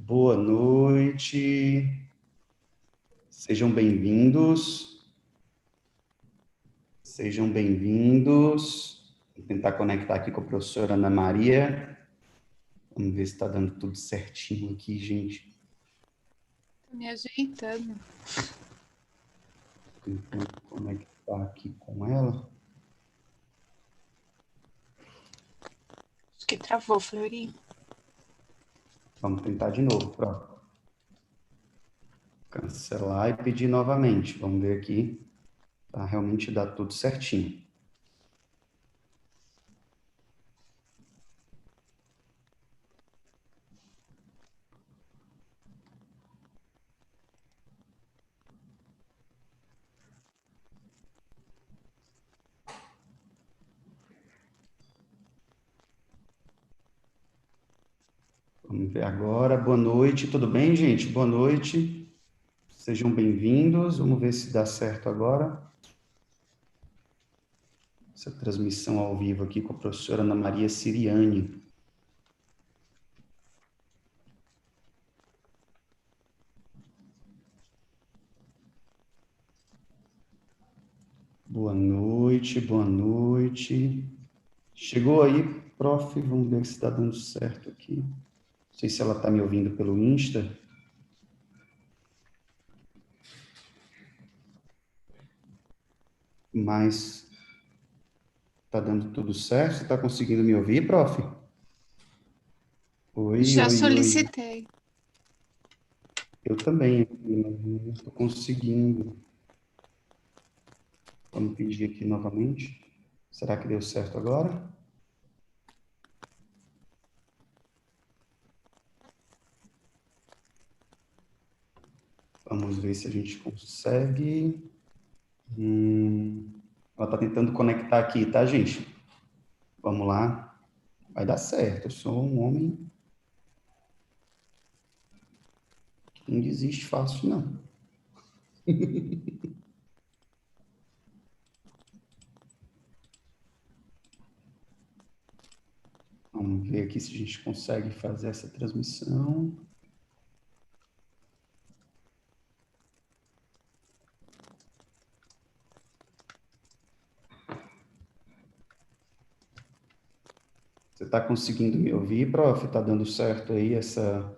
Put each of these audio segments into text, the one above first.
Boa noite, sejam bem-vindos, Vou tentar conectar aqui com a professora Ana Maria, vamos ver se está dando tudo certinho aqui, gente. Tô me ajeitando. Tentando conectar aqui com ela. Acho que travou, Florinho. Vamos tentar de novo, pronto. Cancelar e pedir novamente, vamos ver aqui, para realmente dar tudo certinho. Vamos ver agora. Boa noite, tudo bem, gente? Boa noite. Sejam bem-vindos. Vamos ver se dá certo agora. Essa transmissão ao vivo aqui com a professora Ana Maria Siriani. Boa noite, boa noite. Chegou aí, prof? Vamos ver se está dando certo aqui. Não sei se ela está me ouvindo pelo Insta. Mas está dando tudo certo? Você está conseguindo me ouvir, prof? Oi, Já oi, oi. solicitei. Eu também, mas não estou conseguindo. Vamos pedir aqui novamente. Será que deu certo agora? Vamos ver se a gente consegue. Ela está tentando conectar aqui, tá, gente? Vamos lá. Vai dar certo. Eu sou um homem que não desiste fácil, não. Vamos ver aqui se a gente consegue fazer essa transmissão. Você está conseguindo me ouvir, prof? Está dando certo aí essa...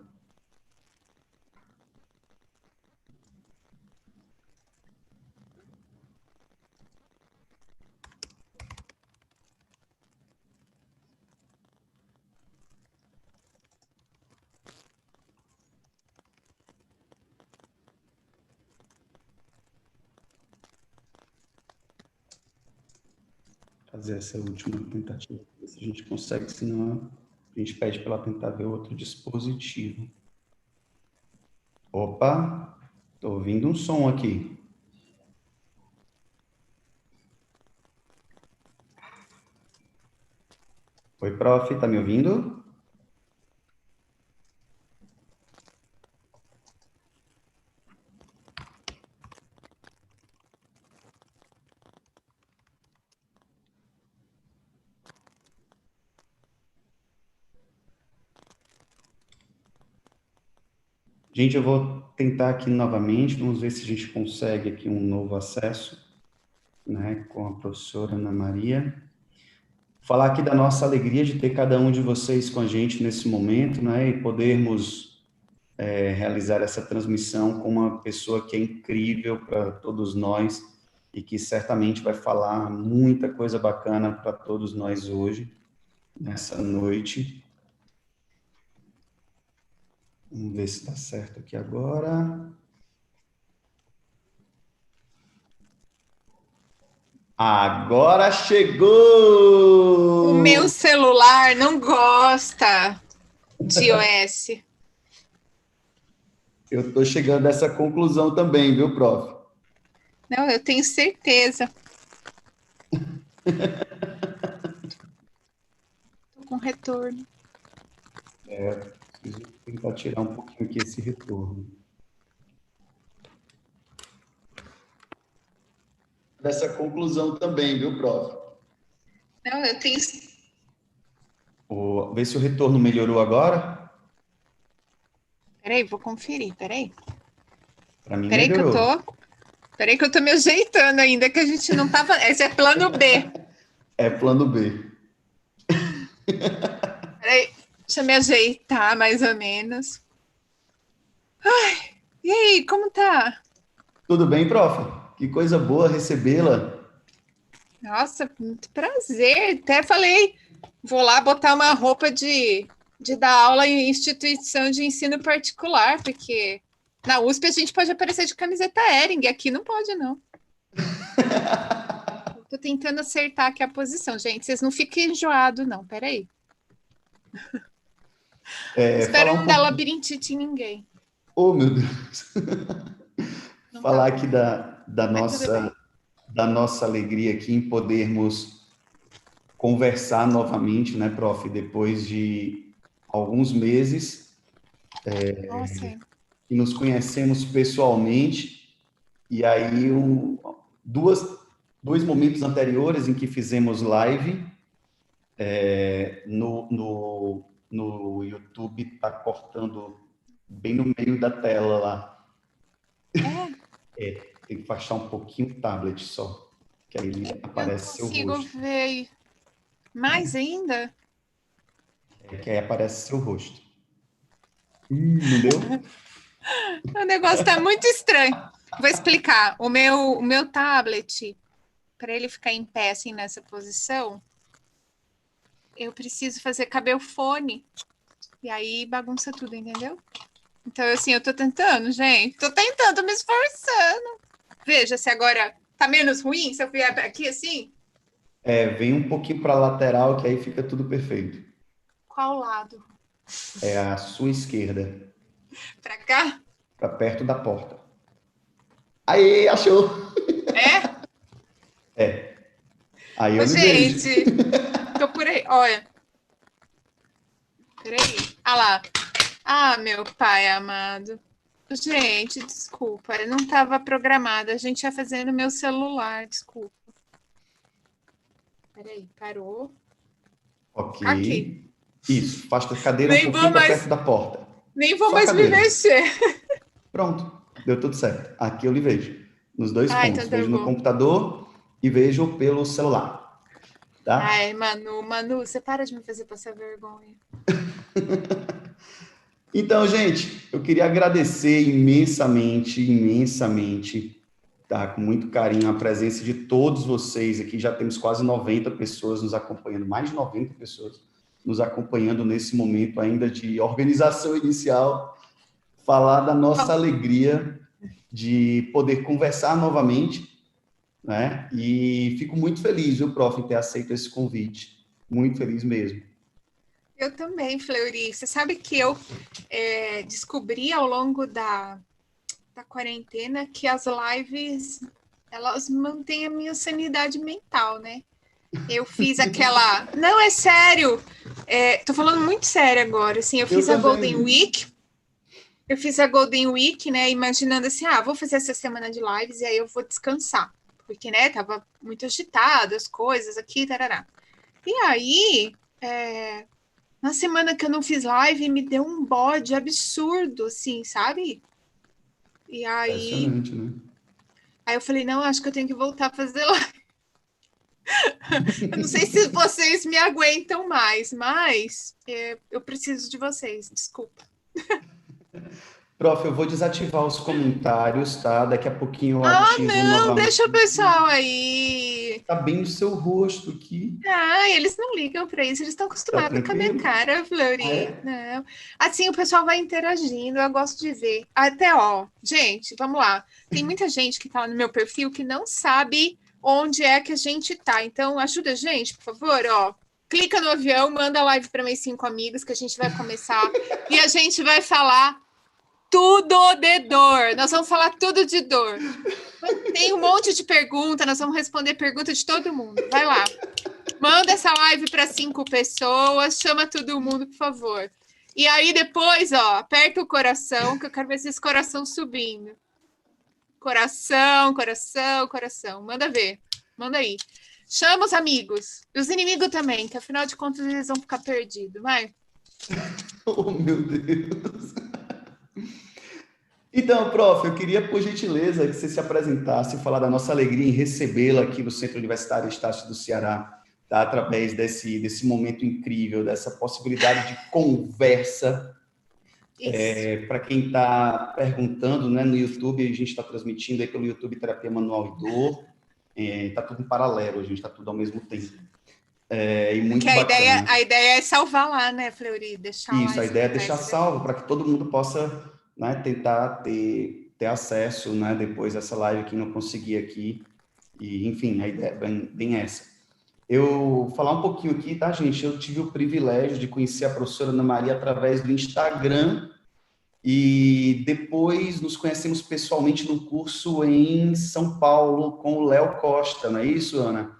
fazer essa última tentativa, ver se a gente consegue, senão a gente pede para ela tentar ver outro dispositivo. Opa, estou ouvindo um som aqui. Oi, prof, está me ouvindo? Gente, eu vou tentar aqui novamente, vamos ver se a gente consegue aqui um novo acesso, né, com a professora Ana Maria. Falar aqui da nossa alegria de ter cada um de vocês com a gente nesse momento, né, e podermos realizar essa transmissão com uma pessoa que é incrível para todos nós e que certamente vai falar muita coisa bacana para todos nós hoje, nessa noite. Vamos ver se está certo aqui agora. Agora O meu chegou! celular não gosta de iOS. Eu estou chegando a essa conclusão também, viu, prof? Não, eu tenho certeza. Tô com retorno. Preciso tentar tirar um pouquinho aqui esse retorno. Dessa conclusão também, viu, prof? Não, eu tenho. Vê se o retorno melhorou agora. Peraí, vou conferir, peraí. Para mim Peraí melhorou. Peraí que eu tô me ajeitando ainda, que a gente não tava... Esse é plano B. É plano B. Peraí, deixa eu me ajeitar mais ou menos. E aí, como tá? Tudo bem, prof? Que coisa boa recebê-la. Nossa, muito prazer. Até falei, vou lá botar uma roupa de dar aula em instituição de ensino particular, porque na USP a gente pode aparecer de camiseta Hering, aqui não pode, não. Tô tentando acertar aqui a posição, gente. Vocês não fiquem enjoados, não. Peraí. Falar Espero um não dar pouquinho. labirintite em ninguém. Oh, meu Deus. Não tá Falar bom. aqui da Mas tudo bem. nossa alegria aqui em podermos conversar novamente, né, prof? Depois de alguns meses Nossa, que nos conhecemos pessoalmente, e aí dois momentos anteriores em que fizemos live, no YouTube está cortando bem no meio da tela lá. é, Tem que afastar um pouquinho o tablet só, que aí ele eu não aparece seu consigo rosto. ver mais ainda. Que aí aparece seu rosto. Não deu? O negócio tá muito estranho. Vou explicar. O meu tablet, para ele ficar em pé assim nessa posição, eu preciso fazer caber o fone. E aí bagunça tudo, entendeu? Então, assim, eu tô tentando, gente. Tô tentando, me esforçando. Veja se agora tá menos ruim se eu vier aqui assim. Vem um pouquinho para a lateral, que aí fica tudo perfeito. Qual lado? É a sua esquerda, Pra cá? para perto da porta. Aí, achou! É? Aí Ô, eu lhe vejo. gente, procurei. Olha, peraí. Ah lá. Ah, meu pai amado. Gente, desculpa, eu não estava programada. A gente ia fazer no meu celular, desculpa. Peraí, parou. Ok. Aqui. Isso, afasta a cadeira um Nem vou pouquinho para mais, perto da porta. nem vou Só a mais me cadeira. mexer. Pronto, deu tudo certo. Aqui eu lhe vejo. Nos dois Ah, então pontos. tá Vejo no bom. computador e vejo pelo celular. Tá? Ai, Manu, você para de me fazer passar vergonha. Então, gente, eu queria agradecer imensamente, imensamente, tá? Com muito carinho a presença de todos vocês aqui. Já temos quase 90 pessoas nos acompanhando, mais de 90 pessoas nos acompanhando nesse momento ainda de organização inicial, falar da nossa alegria de poder conversar novamente, né? E fico muito feliz, viu, prof, em ter aceito esse convite. Muito feliz mesmo. Eu também, Fleury. Você sabe que eu descobri ao longo da quarentena que as lives, elas mantêm a minha sanidade mental, né? Eu fiz aquela... Não, é sério. Tô falando muito sério agora. Assim, eu Eu fiz a Golden também. Week. Eu fiz a Golden Week, né? Imaginando assim, vou fazer essa semana de lives e aí eu vou descansar. Porque, né, tava muito agitado as coisas aqui, tarará. E aí, na semana que eu não fiz live, me deu um bode absurdo, assim, sabe? E Impressionante, né? aí eu falei, não, acho que eu tenho que voltar a fazer live. Eu não sei se vocês me aguentam mais, mas eu preciso de vocês, desculpa. Prof, eu vou desativar os comentários, tá? Daqui a pouquinho eu Ah, ativo não, deixa o novamente. pessoal aí. Tá bem no seu rosto aqui. Eles não ligam para isso, eles estão Tá acostumados com a minha tranquilo? cara, Ah, Fleury. é? Não. Assim, o pessoal vai interagindo, eu gosto de ver. Até, ó, gente, vamos lá. Tem muita gente que tá no meu perfil que não sabe onde é que a gente tá. Então, ajuda a gente, por favor, ó. Clica no avião, manda a live para meus 5 amigos que a gente vai começar e a gente vai falar tudo de dor. Nós vamos falar tudo de dor. Tem um monte de pergunta, nós vamos responder pergunta de todo mundo. Vai lá. Manda essa live para 5 pessoas, chama todo mundo, por favor. E aí depois, ó, aperta o coração, que eu quero ver esse coração subindo. Coração, coração, coração. Manda ver. Manda aí. Chama os amigos. E os inimigos também, que afinal de contas eles vão ficar perdidos. Vai. Oh, meu Deus. Então, prof, eu queria, por gentileza, que você se apresentasse e falar da nossa alegria em recebê-la aqui no Centro Universitário Estácio do Ceará, tá? Através desse momento incrível, dessa possibilidade de conversa. Isso. Para quem está perguntando, né, no YouTube, a gente está transmitindo aí pelo YouTube Terapia Manual e Dor. Está tudo em paralelo, a gente está tudo ao mesmo tempo. E Porque muito bacana. a ideia é salvar lá, né, Fleury? Deixar lá Isso, a esse ideia é deixar registro salvo depois. para que todo mundo possa, né, tentar ter acesso, né, depois dessa live que não conseguir aqui. E, enfim, a ideia é bem essa. Eu falar um pouquinho aqui, tá, gente? Eu tive o privilégio de conhecer a professora Ana Maria através do Instagram e depois nos conhecemos pessoalmente num curso em São Paulo com o Léo Costa, não é isso, Ana?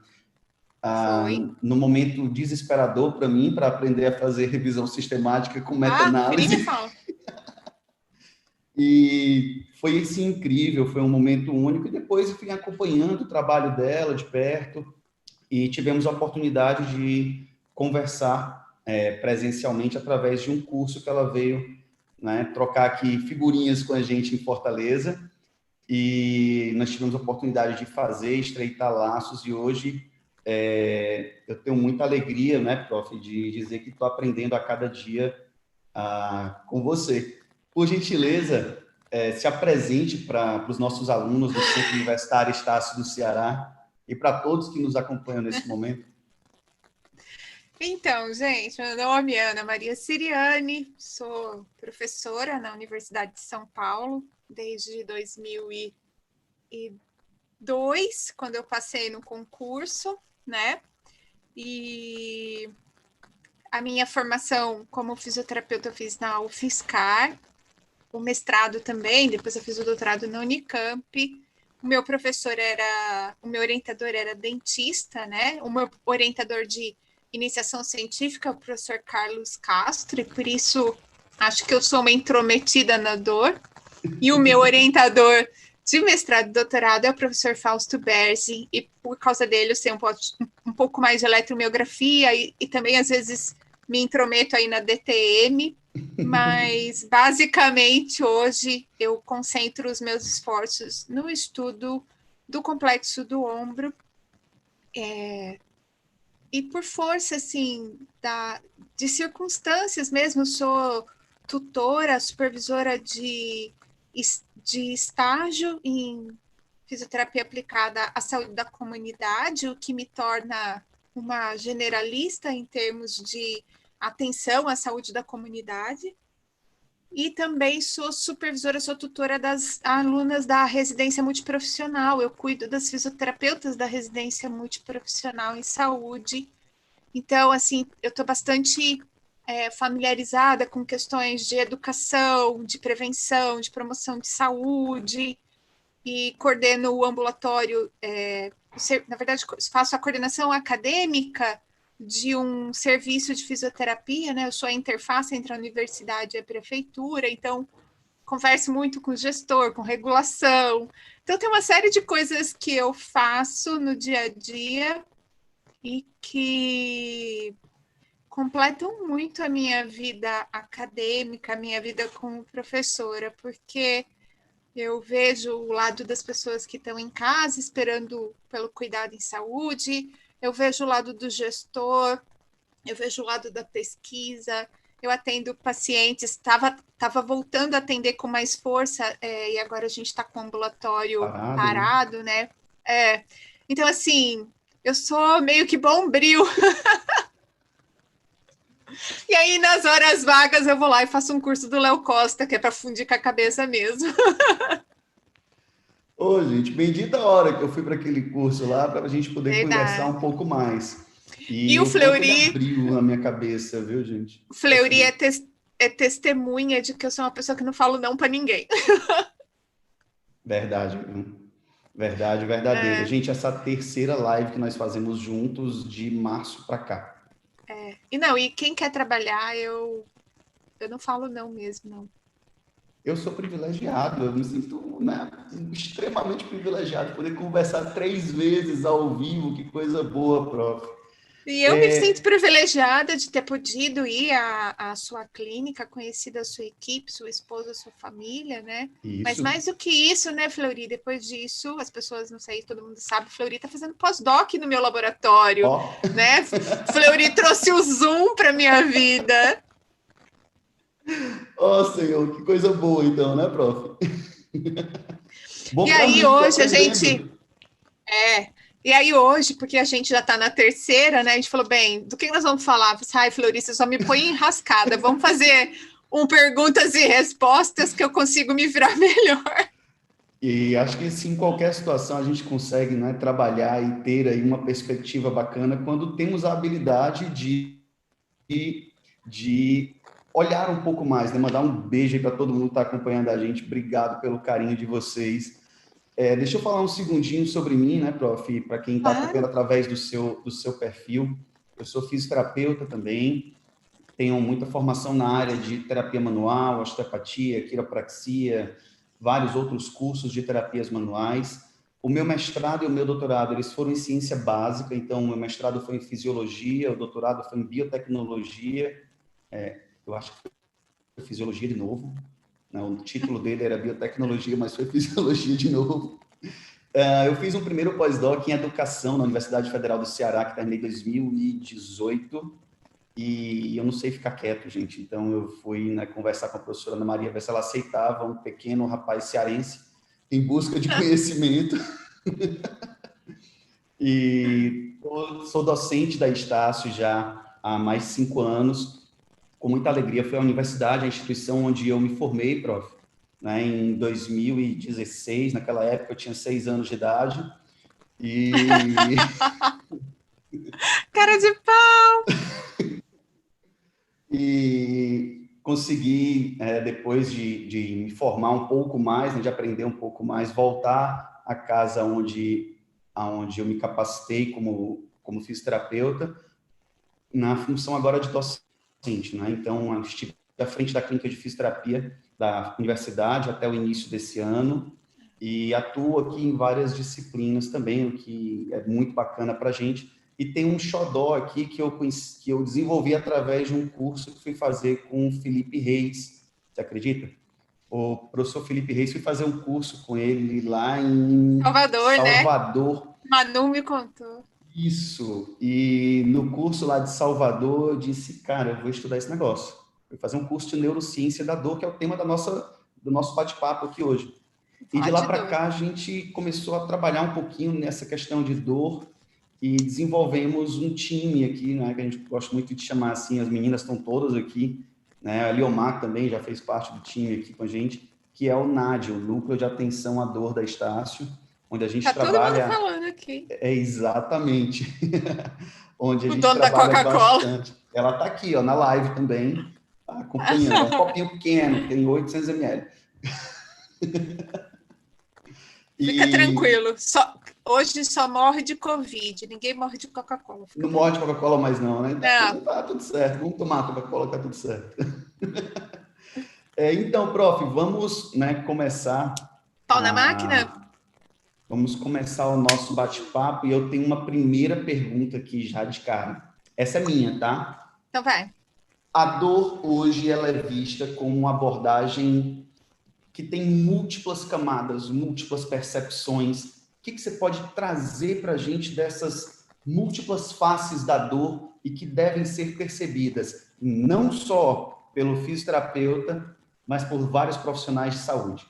Foi. No momento desesperador para mim, para aprender a fazer revisão sistemática com Ah, nem me meta-análise. fala. E foi assim, incrível, foi um momento único. E depois eu fui acompanhando o trabalho dela de perto e tivemos a oportunidade de conversar presencialmente através de um curso que ela veio, né, trocar aqui figurinhas com a gente em Fortaleza. E nós tivemos a oportunidade de fazer, estreitar laços, e hoje eu tenho muita alegria, né, prof, de dizer que estou aprendendo a cada dia com você. Por gentileza, se apresente para os nossos alunos do Centro Universitário Estácio do Ceará e para todos que nos acompanham nesse momento. Então, gente, meu nome é Ana Maria Siriani, sou professora na Universidade de São Paulo desde 2002, quando eu passei no concurso, né? E a minha formação como fisioterapeuta eu fiz na UFSCar, o mestrado também, depois eu fiz o doutorado na Unicamp. O meu o meu orientador era dentista, né? O meu orientador de iniciação científica é o professor Carlos Castro, e por isso acho que eu sou uma intrometida na dor. E o meu orientador de mestrado e doutorado é o professor Fausto Berzi, e por causa dele eu sei um pouco mais de eletromiografia e também às vezes me intrometo aí na DTM, mas basicamente hoje eu concentro os meus esforços no estudo do complexo do ombro, e por força assim de circunstâncias mesmo, eu sou tutora, supervisora de estágio em fisioterapia aplicada à saúde da comunidade, o que me torna uma generalista em termos de atenção à saúde da comunidade. E também sou supervisora, sou tutora das alunas da residência multiprofissional. Eu cuido das fisioterapeutas da residência multiprofissional em saúde. Então, assim, eu estou bastante familiarizada com questões de educação, de prevenção, de promoção de saúde, e coordeno o ambulatório, na verdade, faço a coordenação acadêmica de um serviço de fisioterapia, né? Eu sou a interface entre a universidade e a prefeitura, então converso muito com o gestor, com regulação. Então, tem uma série de coisas que eu faço no dia a dia e que completam muito a minha vida acadêmica, a minha vida como professora, porque eu vejo o lado das pessoas que estão em casa esperando pelo cuidado em saúde, eu vejo o lado do gestor, eu vejo o lado da pesquisa, eu atendo pacientes, estava voltando a atender com mais força, e agora a gente está com o ambulatório Parado, né? parado, né? Então, assim, eu sou meio que bombril. E aí, nas horas vagas, eu vou lá e faço um curso do Léo Costa, que é para fundir com a cabeça mesmo. Ô, gente, bendita a hora que eu fui para aquele curso lá para a gente poder conversar um Verdade. pouco mais. E E o o quanto ele Fleury, abriu na minha cabeça, viu, gente? Fleury Impressionante. é testemunha de que eu sou uma pessoa que não falo não para ninguém. Verdade, viu? Verdade, verdadeira. Gente, essa terceira live que nós fazemos juntos de março para cá. E quem quer trabalhar, eu não falo não mesmo, não. Eu sou privilegiado, eu me sinto, né, extremamente privilegiado poder conversar 3 vezes ao vivo, que coisa boa, prof. E eu me sinto privilegiada de ter podido ir à sua clínica, conhecer a sua equipe, sua esposa, sua família, né? Mas Isso. mais do que isso, né, Fleury? Depois disso, as pessoas, não sei, todo mundo sabe, Fleury está fazendo pós-doc no meu laboratório, né? Fleury trouxe o Zoom para minha vida. Senhor, que coisa boa então, né, prof? Bom E para aí, mim, tô hoje, a aprendendo. gente... E aí hoje, porque a gente já está na terceira, né? A gente falou, bem, do que nós vamos falar? Ai, Florista, só me põe enrascada. Vamos fazer perguntas e respostas que eu consigo me virar melhor. E acho que assim, em qualquer situação a gente consegue, né, trabalhar e ter aí uma perspectiva bacana quando temos a habilidade de olhar um pouco mais, né? Mandar um beijo aí para todo mundo que está acompanhando a gente. Obrigado pelo carinho de vocês. Deixa eu falar um segundinho sobre mim, né, prof? Para quem está acompanhando Claro. através do seu perfil. Eu sou fisioterapeuta também, tenho muita formação na área de terapia manual, osteopatia, quiropraxia, vários outros cursos de terapias manuais. O meu mestrado e o meu doutorado, eles foram em ciência básica, então o meu mestrado foi em fisiologia, o doutorado foi em biotecnologia, eu acho que foi fisiologia de novo, né? O título dele era biotecnologia, mas foi fisiologia de novo. Eu fiz um primeiro pós-doc em educação na Universidade Federal do Ceará, que terminei em 2018, e eu não sei ficar quieto, gente. Então, eu fui, né, conversar com a professora Ana Maria, ver se ela aceitava um pequeno rapaz cearense em busca de conhecimento. E sou docente da Estácio já há mais de 5 anos. Com muita alegria, foi a universidade, a instituição onde eu me formei, prof. Né, em 2016, naquela época eu tinha 6 anos de idade. E Cara de pau! e consegui, depois de me formar um pouco mais, né, de aprender um pouco mais, voltar à casa aonde eu me capacitei como fisioterapeuta, na função agora de docente, né? Então, eu estive à frente da clínica de fisioterapia da universidade até o início desse ano e atuo aqui em várias disciplinas também, o que é muito bacana para a gente. E tem um xodó aqui que eu desenvolvi através de um curso que fui fazer com o Felipe Reis, você acredita? O professor Felipe Reis, fui fazer um curso com ele lá em Salvador, né? Salvador. Manu me contou. Isso. E no curso lá de Salvador, eu disse, cara, eu vou estudar esse negócio. Vou fazer um curso de neurociência da dor, que é o tema do nosso bate-papo aqui hoje. E de Falar lá de para dor. cá, a gente começou a trabalhar um pouquinho nessa questão de dor e desenvolvemos um time aqui, né, que a gente gosta muito de chamar assim, as meninas estão todas aqui, né, a Liomar também já fez parte do time aqui com a gente, que é o NAD, o Núcleo de Atenção à Dor da Estácio, onde a gente Tá todo mundo trabalha, falando aqui. exatamente, onde a O gente dono da trabalha Coca-Cola. bastante. Ela está aqui, ó, na live também, tá acompanhando, é um copinho pequeno, tem 800 ml. Fica E tranquilo. Hoje só morre de Covid. Ninguém morre de Coca-Cola. Fica não morre de tranquilo. Coca-Cola mais não, né? Não. Tá tudo certo, vamos tomar Coca-Cola, tá tudo certo. Então, prof, vamos, né, Pau na máquina? vamos começar o nosso bate-papo e eu tenho uma primeira pergunta aqui já de cara. Essa é minha, tá? Então vai. A dor hoje ela é vista como uma abordagem que tem múltiplas camadas, múltiplas percepções. O que você pode trazer para a gente dessas múltiplas faces da dor e que devem ser percebidas não só pelo fisioterapeuta, mas por vários profissionais de saúde?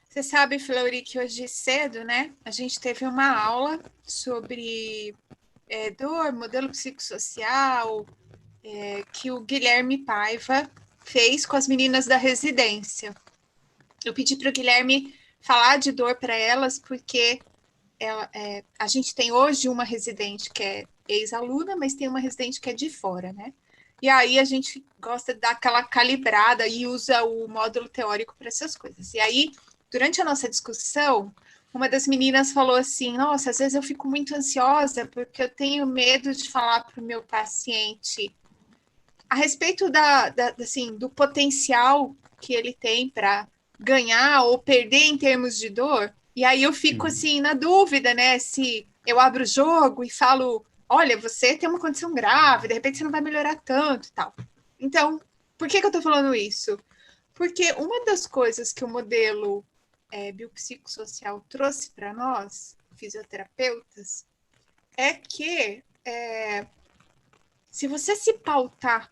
Você sabe, Fleury, que hoje cedo, né, a gente teve uma aula sobre dor, modelo psicossocial, que o Guilherme Paiva fez com as meninas da residência. Eu pedi para o Guilherme falar de dor para elas, porque a gente tem hoje uma residente que é ex-aluna, mas tem uma residente que é de fora, né? E aí a gente gosta de dar aquela calibrada e usa o módulo teórico para essas coisas. E aí, durante a nossa discussão, uma das meninas falou assim: nossa, às vezes eu fico muito ansiosa porque eu tenho medo de falar para o meu paciente a respeito assim, do potencial que ele tem para ganhar ou perder em termos de dor. E aí eu fico assim na dúvida, né? Se eu abro o jogo e falo olha, você tem uma condição grave, de repente você não vai melhorar tanto e tal. Então, por que eu estou falando isso? Porque uma das coisas que o modelo biopsicossocial trouxe para nós, fisioterapeutas, é que se você se pautar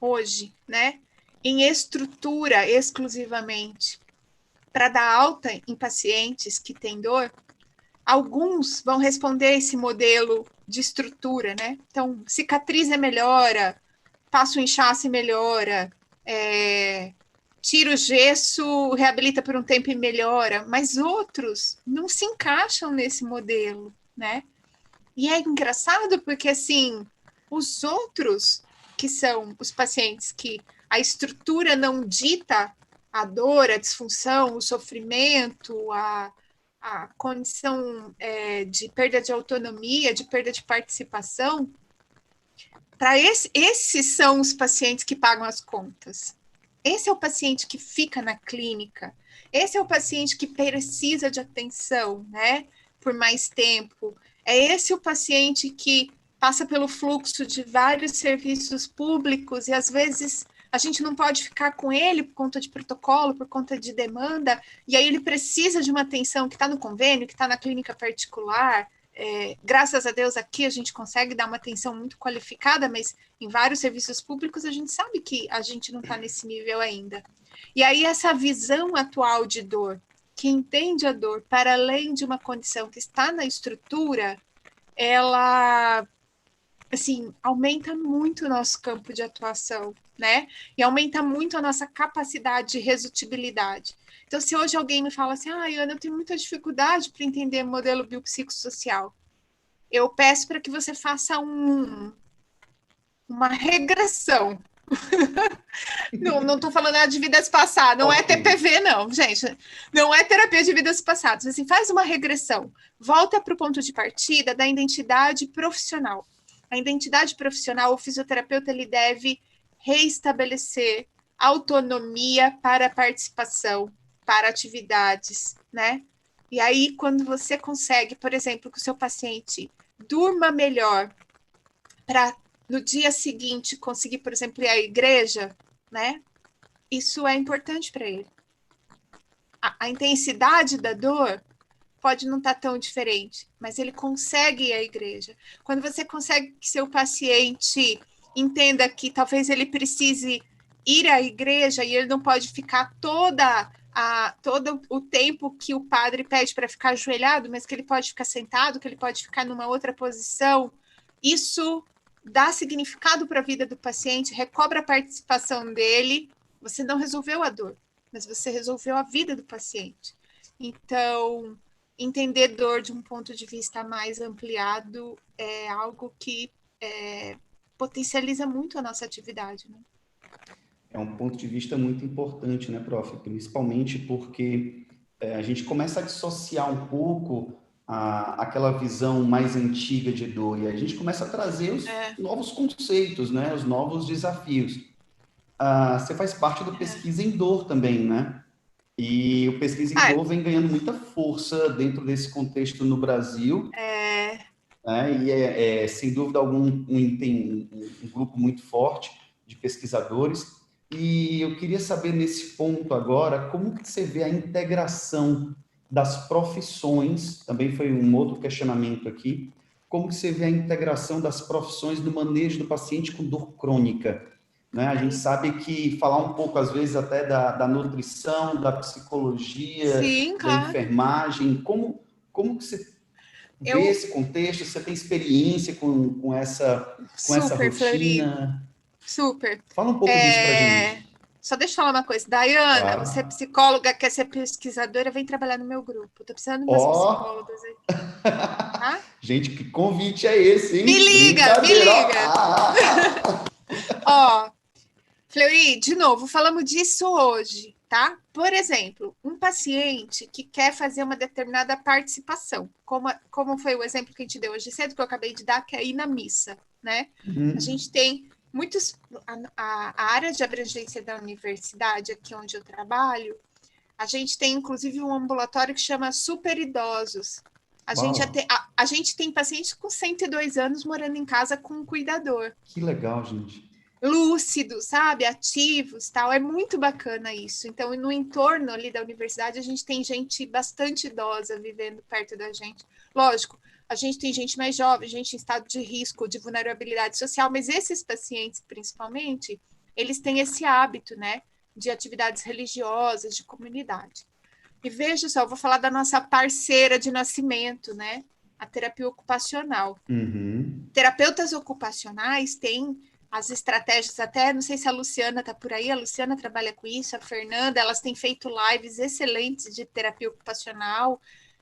hoje, né, em estrutura exclusivamente para dar alta em pacientes que têm dor, alguns vão responder esse modelo de estrutura, né? Então, cicatriza melhora, passa o inchaço e melhora, tira o gesso, reabilita por um tempo e melhora, mas outros não se encaixam nesse modelo, né? E é engraçado porque, assim, os outros, que são os pacientes que a estrutura não dita a dor, a disfunção, o sofrimento, a condição de perda de autonomia, de perda de participação, para esses são os pacientes que pagam as contas. Esse é o paciente que fica na clínica. Esse é o paciente que precisa de atenção, né? Por mais tempo. É esse o paciente que passa pelo fluxo de vários serviços públicos e às vezes a gente não pode ficar com ele por conta de protocolo, por conta de demanda, e aí ele precisa de uma atenção que está no convênio, que está na clínica particular. Graças a Deus aqui a gente consegue dar uma atenção muito qualificada, mas em vários serviços públicos a gente sabe que a gente não está nesse nível ainda. E aí essa visão atual de dor, que entende a dor para além de uma condição que está na estrutura, ela assim, aumenta muito o nosso campo de atuação, né? E aumenta muito a nossa capacidade de resolutibilidade. Então, se hoje alguém me fala assim, Ana, eu tenho muita dificuldade para entender modelo biopsicossocial, eu peço para que você faça uma regressão. Não estou falando de vidas passadas, não é TPV, não, gente. Não é terapia de vidas passadas. Assim, faz uma regressão. Volta para o ponto de partida da identidade profissional. A identidade profissional, o fisioterapeuta ele deve reestabelecer autonomia para a participação, para atividades, né? E aí, quando você consegue, por exemplo, que o seu paciente durma melhor para no dia seguinte conseguir, por exemplo, ir à igreja, né? Isso é importante para ele. A intensidade da dor pode não estar tão diferente, mas ele consegue ir à igreja. Quando você consegue que seu paciente entenda que talvez ele precise ir à igreja e ele não pode ficar todo o tempo que o padre pede para ficar ajoelhado, mas que ele pode ficar sentado, que ele pode ficar numa outra posição, isso dá significado para a vida do paciente, recobra a participação dele. Você não resolveu a dor, mas você resolveu a vida do paciente. Então, entender dor de um ponto de vista mais ampliado é algo que potencializa muito a nossa atividade, né? É um ponto de vista muito importante, né, prof? Principalmente porque a gente começa a dissociar um pouco aquela visão mais antiga de dor e a gente começa a trazer os novos conceitos, né, os novos desafios. Você faz parte do Pesquisa em Dor também, né? E o Pesquisa em Dor vem ganhando muita força dentro desse contexto no Brasil. Né? E sem dúvida alguma, tem um grupo muito forte de pesquisadores. E eu queria saber nesse ponto agora, como que você vê a integração das profissões, também foi um outro questionamento aqui, como que você vê a integração das profissões no manejo do paciente com dor crônica? Né? A gente sabe que falar um pouco, às vezes, até da nutrição, da psicologia, Sim, da claro. enfermagem, como que você vê esse contexto? Você tem experiência com essa Super, rotina? Super. Fala um pouco disso para a gente. Só deixa eu falar uma coisa. Dayana, Claro. você é psicóloga, quer ser pesquisadora, vem trabalhar no meu grupo. Tô precisando de umas psicólogas aí. Tá? Gente, que convite é esse, hein? Me liga, me liga. Ó, Fleury, de novo, falamos disso hoje, tá? Por exemplo, um paciente que quer fazer uma determinada participação, como foi o exemplo que a gente deu hoje cedo, que eu acabei de dar, que é ir na missa, né? A gente tem muitos... A área de abrangência da universidade, aqui onde eu trabalho, a gente tem, inclusive, um ambulatório que chama super idosos. Uau, A gente tem pacientes com 102 anos morando em casa com um cuidador. que legal, gente. Lúcidos, sabe? Ativos, tal. É muito bacana isso. Então, no entorno ali da universidade, a gente tem gente bastante idosa vivendo perto da gente. Lógico, a gente tem gente mais jovem, gente em estado de risco, de vulnerabilidade social, mas esses pacientes, principalmente, eles têm esse hábito, né? De atividades religiosas, de comunidade. E veja só, eu vou falar da nossa parceira de nascimento, né? A terapia ocupacional. Uhum. Terapeutas ocupacionais têm as estratégias, até não sei se a Luciana está por aí, a Luciana trabalha com isso, a Fernanda, elas têm feito lives excelentes de terapia ocupacional,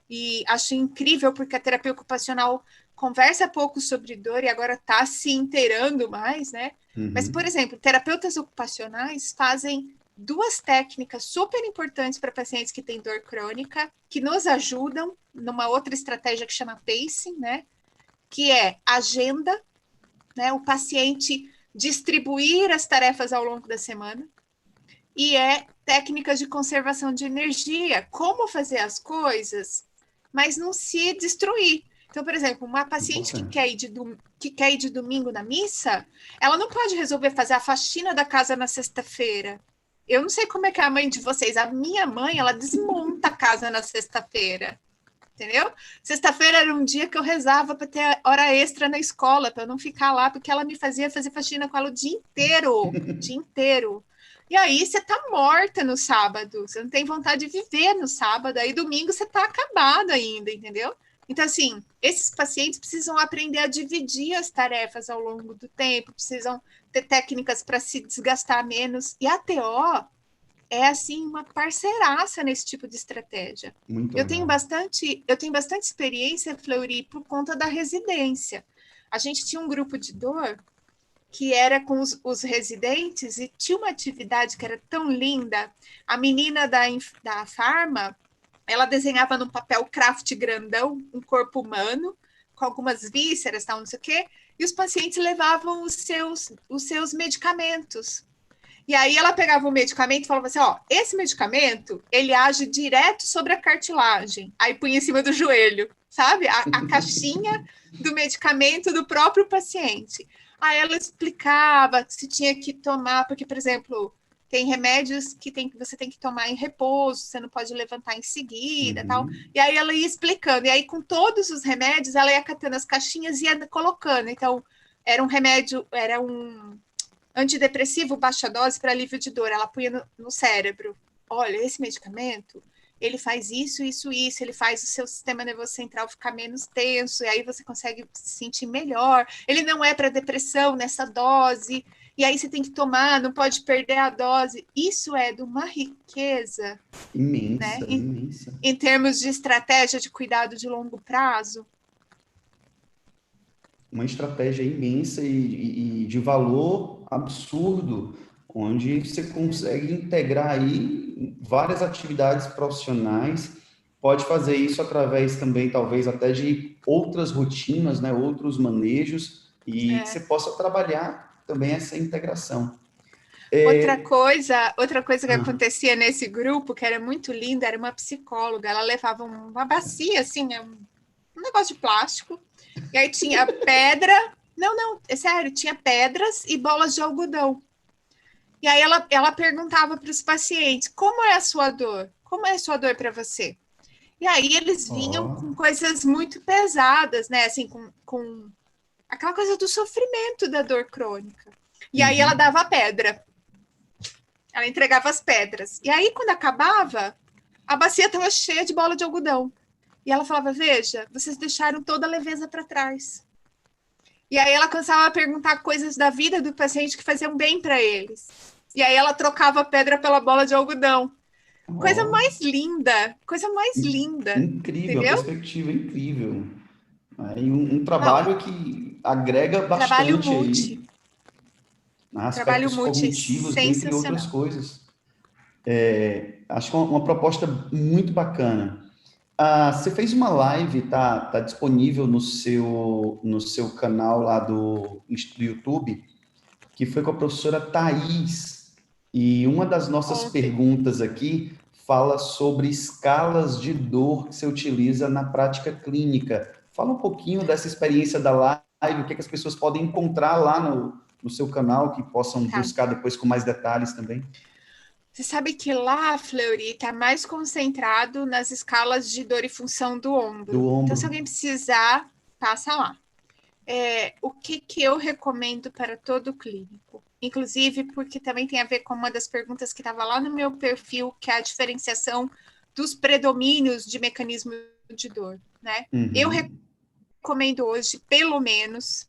e acho incrível porque a terapia ocupacional conversa pouco sobre dor e agora está se inteirando mais, né? Mas, por Uhum. exemplo, terapeutas ocupacionais fazem duas técnicas super importantes para pacientes que têm dor crônica, que nos ajudam numa outra estratégia que chama pacing, né? Que é agenda, né? O paciente distribuir as tarefas ao longo da semana, e é técnicas de conservação de energia, como fazer as coisas, mas não se destruir. Então, por exemplo, uma paciente Importante. que quer ir de domingo na missa, ela não pode resolver fazer a faxina da casa na sexta-feira. Eu não sei como é que é a mãe de vocês. A minha mãe, ela desmonta a casa na sexta-feira. Entendeu? Sexta-feira era um dia que eu rezava para ter hora extra na escola, para eu não ficar lá, porque ela me fazia fazer faxina com ela o dia inteiro, dia inteiro. E aí você tá morta no sábado, você não tem vontade de viver no sábado, aí domingo você tá acabado ainda, entendeu? Então, assim, esses pacientes precisam aprender a dividir as tarefas ao longo do tempo, precisam ter técnicas para se desgastar menos. E a TO é assim uma parceiraça nesse tipo de estratégia. Muito legal. Eu tenho bastante experiência, Fleury, por conta da residência. A gente tinha um grupo de dor que era com os residentes e tinha uma atividade que era tão linda. A menina da Farma, ela desenhava num papel craft grandão um corpo humano com algumas vísceras, tal, não sei o quê, e os pacientes levavam os seus medicamentos. E aí ela pegava o medicamento e falava assim, ó, esse medicamento, ele age direto sobre a cartilagem. Aí punha em cima do joelho, sabe? A caixinha do medicamento do próprio paciente. Aí ela explicava se tinha que tomar, porque, por exemplo, tem remédios que você tem que tomar em repouso, você não pode levantar em seguida, tal. Uhum. E aí ela ia explicando. E aí, com todos os remédios, ela ia catando as caixinhas e ia colocando. Então, era um remédio, era um antidepressivo baixa dose para alívio de dor. Ela punha no cérebro. Olha, esse medicamento, ele faz isso, isso, isso. Ele faz o seu sistema nervoso central ficar menos tenso. E aí você consegue se sentir melhor. Ele não é para depressão nessa dose. E aí você tem que tomar, não pode perder a dose. Isso é de uma riqueza, né? Imensa, imensa. Em termos de estratégia de cuidado de longo prazo. Uma estratégia imensa e de valor absurdo, onde você consegue integrar aí várias atividades profissionais, pode fazer isso através também, talvez, até de outras rotinas, né, outros manejos, e que É. você possa trabalhar também essa integração. Outra coisa que Ah, acontecia nesse grupo, que era muito linda, era uma psicóloga. Ela levava uma bacia, assim, um negócio de plástico, e aí tinha pedra. Não, não, é sério, tinha pedras e bolas de algodão. E aí ela perguntava para os pacientes: como é a sua dor? Como é a sua dor para você? E aí eles vinham com ó, coisas muito pesadas, né? Assim, com aquela coisa do sofrimento da dor crônica. E aí ela uhum. dava a pedra. Ela entregava as pedras. E aí, quando acabava, a bacia estava cheia de bola de algodão. E ela falava: veja, vocês deixaram toda a leveza para trás. E aí ela começava a perguntar coisas da vida do paciente que faziam bem para eles. E aí ela trocava a pedra pela bola de algodão. Ó, Coisa mais linda, incrível, a entendeu? perspectiva é incrível. Aí um Não, trabalho que agrega trabalho bastante multi, aí, trabalho aspectos multi cognitivos, dentre outras sensacional. coisas. Acho que é uma proposta muito bacana. Ah, você fez uma live, tá disponível no seu canal lá do YouTube, que foi com a professora Thais. E uma das nossas Ontem. perguntas aqui fala sobre escalas de dor que você utiliza na prática clínica. Fala um pouquinho dessa experiência da live, o que, é que as pessoas podem encontrar lá no seu canal, que possam Tá. buscar depois com mais detalhes também. Você sabe que lá, Fleury, está mais concentrado nas escalas de dor e função do Do ombro. Então, se ombro. alguém precisar, passa lá. O que eu recomendo para todo clínico? Inclusive, porque também tem a ver com uma das perguntas que estava lá no meu perfil, que é a diferenciação dos predomínios de mecanismo de dor, né? Eu recomendo hoje, pelo menos,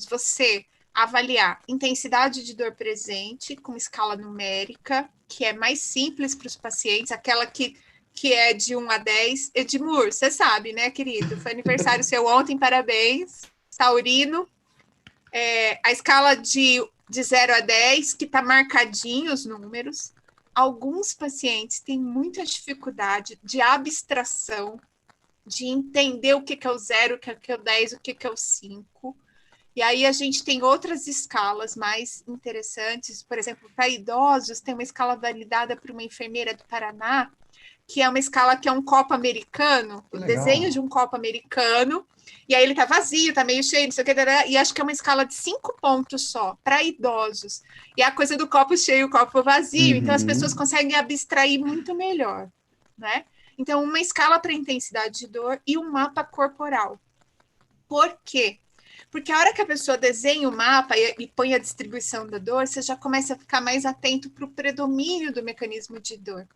você avaliar intensidade de dor presente com escala numérica, que é mais simples para os pacientes, aquela que é de 1 a 10. Edmur, você sabe, né, querido? Foi aniversário seu ontem, parabéns. Taurino. A escala de 0 a 10, que está marcadinho os números. Alguns pacientes têm muita dificuldade de abstração, de entender o que é o 0, o que é o 10, o que é o 5. E aí a gente tem outras escalas mais interessantes. Por exemplo, para idosos, tem uma escala validada por uma enfermeira do Paraná, que é uma escala que é um copo americano, o desenho de um copo americano, e aí ele tá vazio, tá meio cheio, não sei o que, e acho que é uma escala de 5 pontos só, para idosos. E a coisa do copo cheio, o copo vazio, então as pessoas conseguem abstrair muito melhor, né? Então, uma escala para intensidade de dor e um mapa corporal. Por quê? Porque a hora que a pessoa desenha o mapa e põe a distribuição da dor, você já começa a ficar mais atento para o predomínio do mecanismo de dor,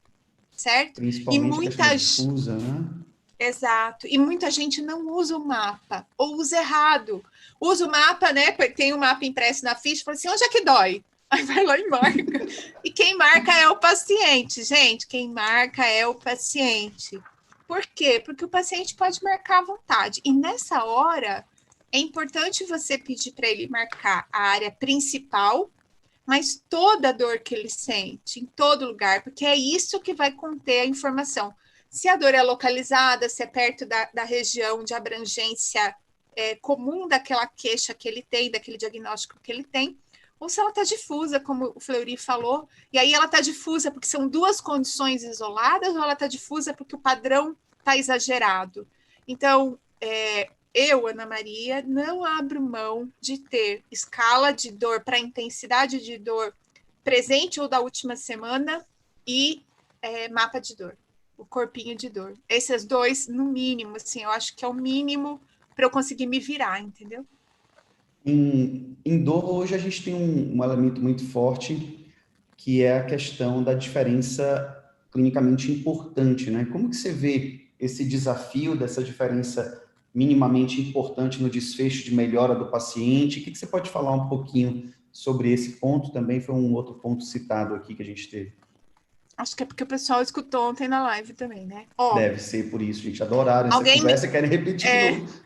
certo? E Principalmente a questão da muitas... difusa, né? Exato. E muita gente não usa o mapa, ou usa errado. Usa o mapa, né? Tem um mapa impresso na ficha, fala assim, onde é que dói? Aí vai lá e marca. E quem marca é o paciente, gente. Quem marca é o paciente. Por quê? Porque o paciente pode marcar à vontade. E nessa hora, é importante você pedir para ele marcar a área principal, mas toda a dor que ele sente, em todo lugar, porque é isso que vai conter a informação. Se a dor é localizada, se é perto da região de abrangência comum daquela queixa que ele tem, daquele diagnóstico que ele tem, ou se ela está difusa, como o Fleury falou, e aí ela está difusa porque são duas condições isoladas, ou ela está difusa porque o padrão está exagerado. Então, eu, Ana Maria, não abro mão de ter escala de dor para intensidade de dor presente ou da última semana e mapa de dor, o corpinho de dor. Esses dois, no mínimo, assim, eu acho que é o mínimo para eu conseguir me virar, entendeu? Em dor, hoje a gente tem um elemento muito forte, que é a questão da diferença clinicamente importante, né? Como que você vê esse desafio dessa diferença minimamente importante no desfecho de melhora do paciente? O que você pode falar um pouquinho sobre esse ponto? Também foi um outro ponto citado aqui que a gente teve. Acho que é porque o pessoal escutou ontem na live também, né? Ó, Deve ser por isso, gente. Adoraram essa alguém me, conversa e querem repetir de novo.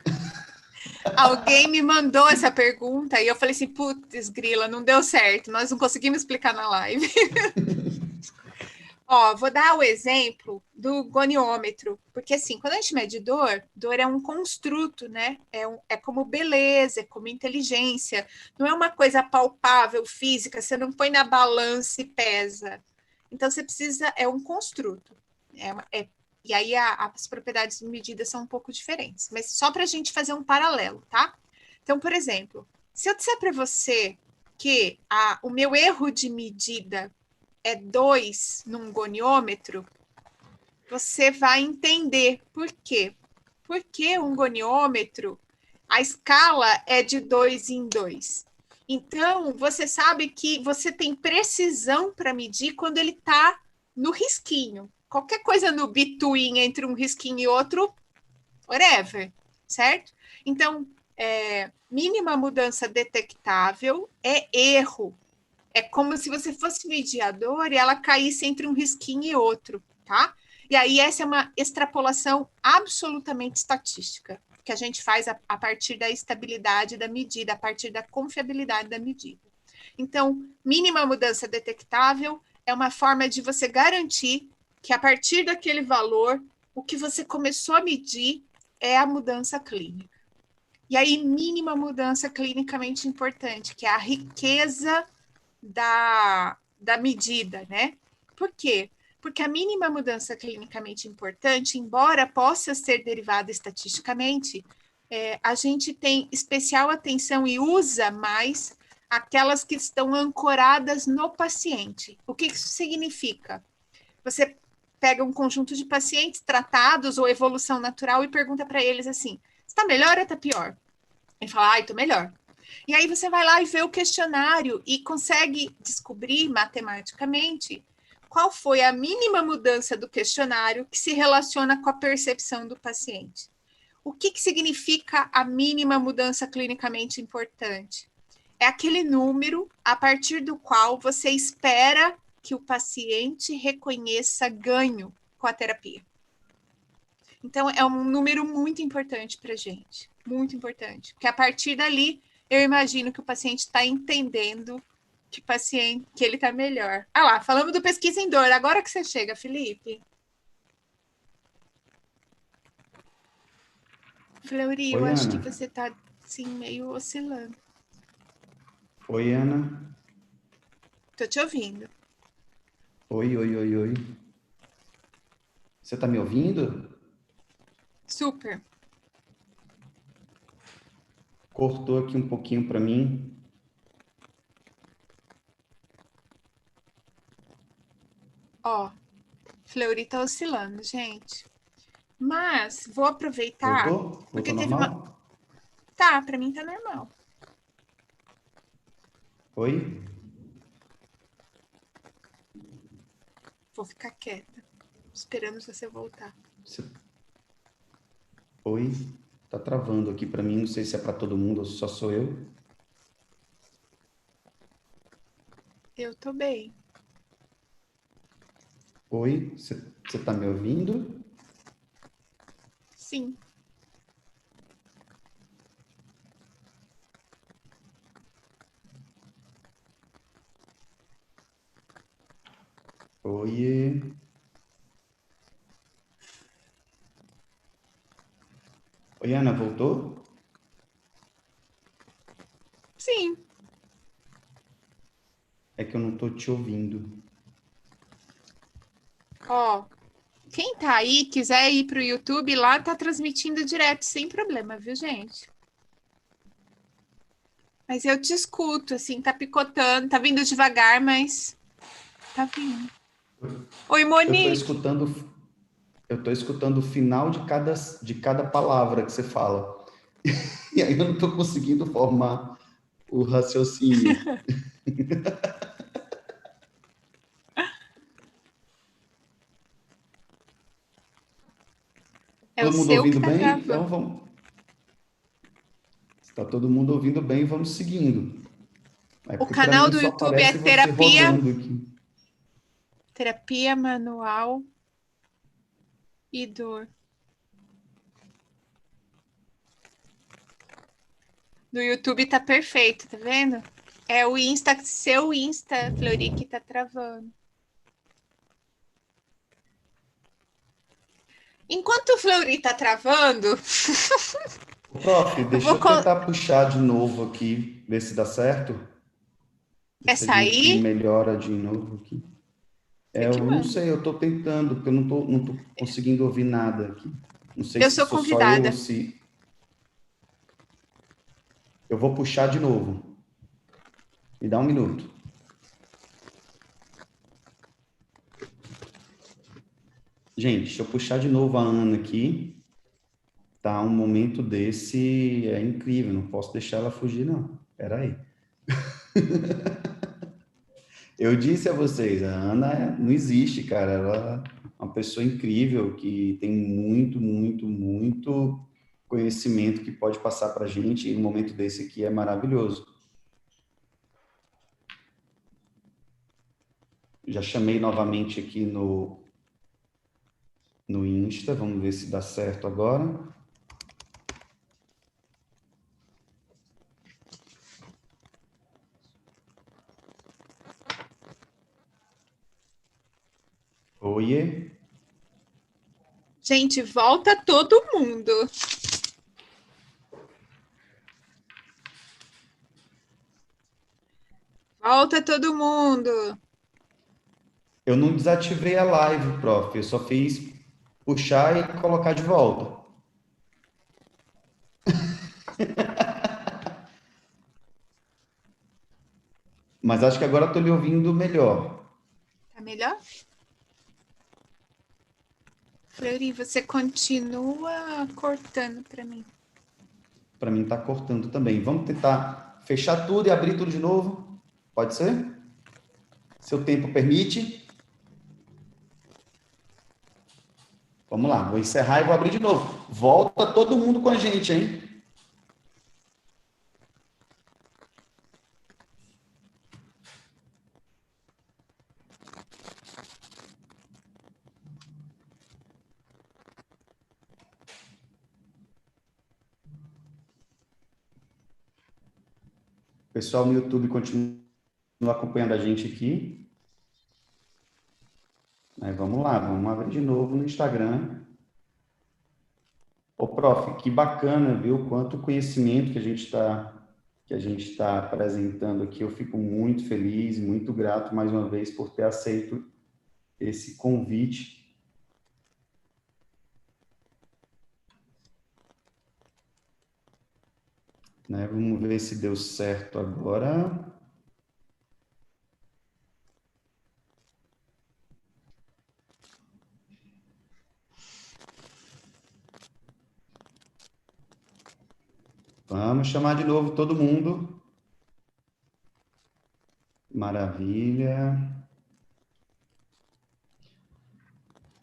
alguém me mandou essa pergunta e eu falei assim, putz, grila, não deu certo, nós não conseguimos explicar na live. Ó, vou dar o exemplo do goniômetro, porque assim, quando a gente mede dor, dor é um construto, né? É como beleza, é como inteligência, não é uma coisa palpável, física, você não põe na balança e pesa. Então, você precisa, é um construto. E aí as propriedades de medida são um pouco diferentes, mas só para a gente fazer um paralelo, tá? Então, por exemplo, se eu disser para você que o meu erro de medida é 2 num goniômetro, você vai entender por quê. Porque um goniômetro, a escala é de 2 em 2. Então, você sabe que você tem precisão para medir quando ele está no risquinho. Qualquer coisa no between entre um risquinho e outro, whatever, certo? Então, mínima mudança detectável é erro. É como se você fosse medir a dor e ela caísse entre um risquinho e outro, tá? E aí essa é uma extrapolação absolutamente estatística, que a gente faz a partir da estabilidade da medida, a partir da confiabilidade da medida. Então, mínima mudança detectável é uma forma de você garantir que a partir daquele valor, o que você começou a medir é a mudança clínica. E aí, mínima mudança clinicamente importante, que é a riqueza da medida, né? Por quê? Porque a mínima mudança clinicamente importante, embora possa ser derivada estatisticamente, a gente tem especial atenção e usa mais aquelas que estão ancoradas no paciente. O que isso significa? Você pega um conjunto de pacientes tratados ou evolução natural e pergunta para eles assim: está melhor ou está pior? Ele fala: ai, estou melhor. E aí você vai lá e vê o questionário e consegue descobrir matematicamente qual foi a mínima mudança do questionário que se relaciona com a percepção do paciente. O que significa a mínima mudança clinicamente importante? É aquele número a partir do qual você espera que o paciente reconheça ganho com a terapia. Então, é um número muito importante para a gente, muito importante, porque a partir dali, eu imagino que o paciente está entendendo que ele está melhor. Ah lá, falamos do pesquisa em dor, agora que você chega, Felipe. Fleury, eu Oi, acho que Ana. você está, assim, meio oscilando. Oi, Ana. Tô te ouvindo. Oi, oi, oi, oi. Você está me ouvindo? Super. Cortou aqui um pouquinho para mim. Ó, Fleury tá oscilando, gente. Mas vou aproveitar, Voltou? porque Voltou teve uma. normal? Tá, pra mim tá normal. Oi? Vou ficar quieta, esperando você voltar. Você... Oi? Tá travando aqui para mim, não sei se é para todo mundo ou só sou eu. Eu tô bem. Oi? Você tá me ouvindo? Sim. Oiê? Oi, Ana, voltou? Sim. É que eu não tô te ouvindo. Ó, quem tá aí, quiser ir pro YouTube, lá tá transmitindo direto, sem problema, viu, gente? Mas eu te escuto, assim, tá picotando, tá vindo devagar, mas tá vindo. Oi, Eu tô Monique. escutando, eu tô escutando o final de cada palavra que você fala. E aí eu não tô conseguindo formar o raciocínio. É o Todo mundo seu que ouvindo tá bem? Então travando. vamos. Está todo mundo ouvindo bem, vamos seguindo. É O porque para canal mim do só YouTube é aparece você rodando aqui. terapia manual e dor. No YouTube tá perfeito, tá vendo? É o Insta, seu Insta, Flori, que tá travando. Enquanto o Fleury tá travando, Prof, eu deixa vou. eu tentar puxar de novo aqui, ver se dá certo. Ver É se a gente sair? melhora de novo aqui. Você É, que eu não manda. sei, eu estou tentando, porque eu não tô conseguindo ouvir nada aqui. Não sei Eu se sou sou só eu ou convidada. se. Eu vou puxar de novo. Me dá um minuto. Gente, deixa eu puxar de novo a Ana aqui. Tá, um momento desse é incrível, não posso deixar ela fugir, não. Espera aí. Eu disse a vocês, a Ana não existe, cara. Ela é uma pessoa incrível que tem muito, muito, muito conhecimento que pode passar para a gente. E um momento desse aqui é maravilhoso. Já chamei novamente aqui no Insta. Vamos ver se dá certo agora. Oiê. Gente, volta todo mundo. Volta todo mundo. Eu não desativei a live, prof. Eu só fiz puxar e colocar de volta. Mas acho que agora estou lhe ouvindo melhor. Tá melhor? Fleury, você continua cortando para mim. Para mim está cortando também. Vamos tentar fechar tudo e abrir tudo de novo? Pode ser? Seu tempo permite? Vamos lá, vou encerrar e vou abrir de novo. Volta todo mundo com a gente, hein? O pessoal no YouTube continua acompanhando a gente aqui. Mas vamos lá, vamos abrir de novo no Instagram. Ô, prof, que bacana, viu? Quanto conhecimento que a gente está apresentando aqui. Eu fico muito feliz, muito grato mais uma vez por ter aceito esse convite. Né? Vamos ver se deu certo agora. Vamos chamar de novo todo mundo. Maravilha.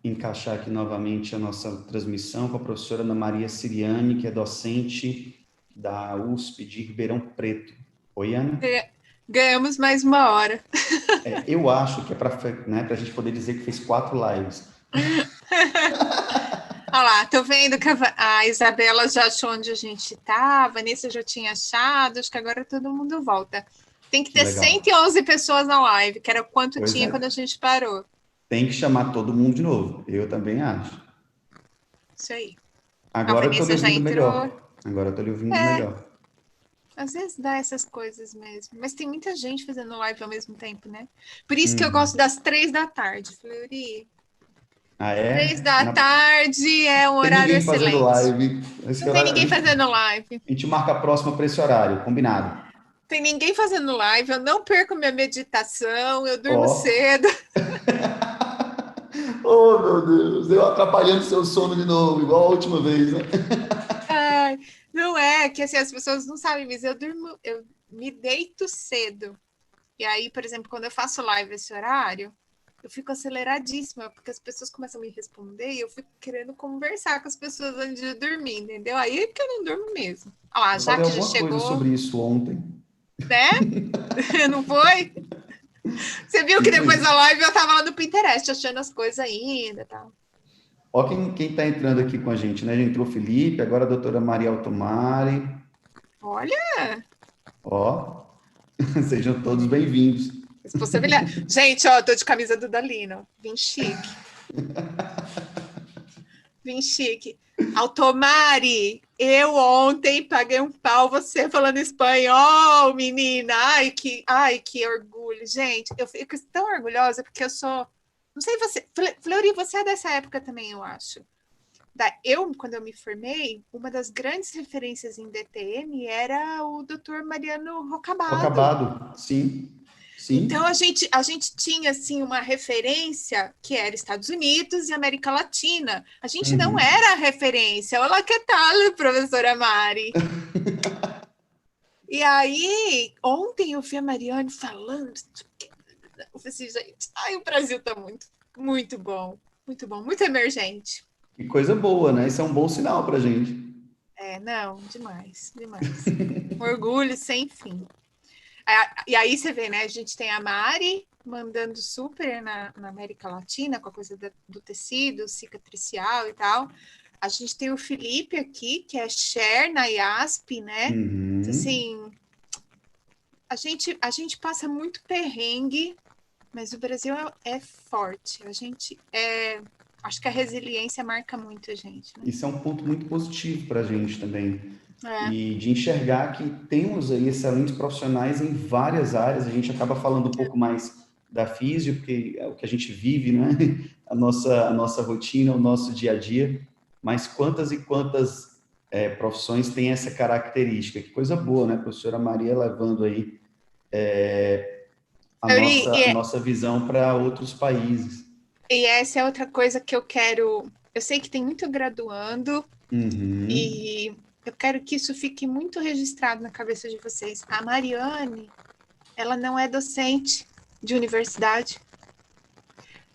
Encaixar aqui novamente a nossa transmissão com a professora Ana Maria Siriani, que é docente da USP de Ribeirão Preto. Oi, Ana? Ganhamos mais uma hora. Eu acho que é para, né, a gente poder dizer que fez 4 lives. Olha lá, tô vendo que a Isabela já achou onde a gente tá, a Vanessa já tinha achado, acho que agora todo mundo volta. Tem que ter 111 pessoas na live, que era quanto tinha quando a gente parou. Tem que chamar todo mundo de novo, eu também acho. Isso aí. Agora eu tô lhe ouvindo melhor. Agora eu tô lhe ouvindo melhor. Às vezes dá essas coisas mesmo. Mas tem muita gente fazendo live ao mesmo tempo, né? Por isso que eu gosto das 3 da tarde, Fleury. Ah, é? 3 da tarde é um horário excelente. Fazendo live. Não tem ninguém fazendo live. A gente marca a próxima para esse horário, combinado. Tem ninguém fazendo live, eu não perco minha meditação, eu durmo cedo. Oh, meu Deus, eu atrapalhando seu sono de novo, igual a última vez, né? Ai, não é, que assim, as pessoas não sabem, mas eu me deito cedo. E aí, por exemplo, quando eu faço live esse horário, eu fico aceleradíssima, porque as pessoas começam a me responder e eu fico querendo conversar com as pessoas antes de dormir, entendeu? Aí é que eu não durmo mesmo. Olha lá, já que já chegou. Coisa sobre isso ontem. Né? Não foi? Você viu que depois da live eu tava lá no Pinterest achando as coisas ainda e tal. Ó quem tá entrando aqui com a gente, né? Já entrou o Felipe, agora a doutora Maria Altomari. Olha! Ó, sejam todos bem-vindos. Responsabilidade. Gente, ó, tô de camisa do Dalino. Vim chique. Vim chique. Altomari, eu ontem paguei um pau você falando espanhol, menina. Ai, que orgulho. Gente, eu fico tão orgulhosa porque eu sou... Não sei você... Fleury, você é dessa época também, eu acho. Quando eu me formei, uma das grandes referências em DTM era o Dr. Mariano Rocabado. Rocabado, sim. Sim. Então, a gente tinha, assim, uma referência que era Estados Unidos e América Latina. A gente não era a referência. Olá, que tal, professora Mari? E aí, ontem eu vi a Mariane falando... Eu falei assim, gente, o Brasil tá muito, muito bom. Muito bom, muito emergente. Que coisa boa, né? Isso é um bom sinal pra gente. Não, demais, demais. Orgulho sem fim. E aí você vê, né? A gente tem a Mari mandando super na América Latina com a coisa do tecido cicatricial e tal. A gente tem o Felipe aqui, que é Cher na IASP, né? Assim, a gente passa muito perrengue, mas o Brasil é forte. Acho que a resiliência marca muito a gente. Né? Isso é um ponto muito positivo para a gente também. E de enxergar que temos aí excelentes profissionais em várias áreas, a gente acaba falando um pouco mais da físio, porque é o que a gente vive, né? A nossa rotina, o nosso dia a dia, mas quantas e quantas profissões têm essa característica? Que coisa boa, né, professora Maria, levando aí a Euri, nossa visão para outros países. e essa é outra coisa que eu quero. Eu sei que tem muito graduando, Uhum. e eu quero que isso fique muito registrado na cabeça de vocês. A Mariane, ela não é docente de universidade.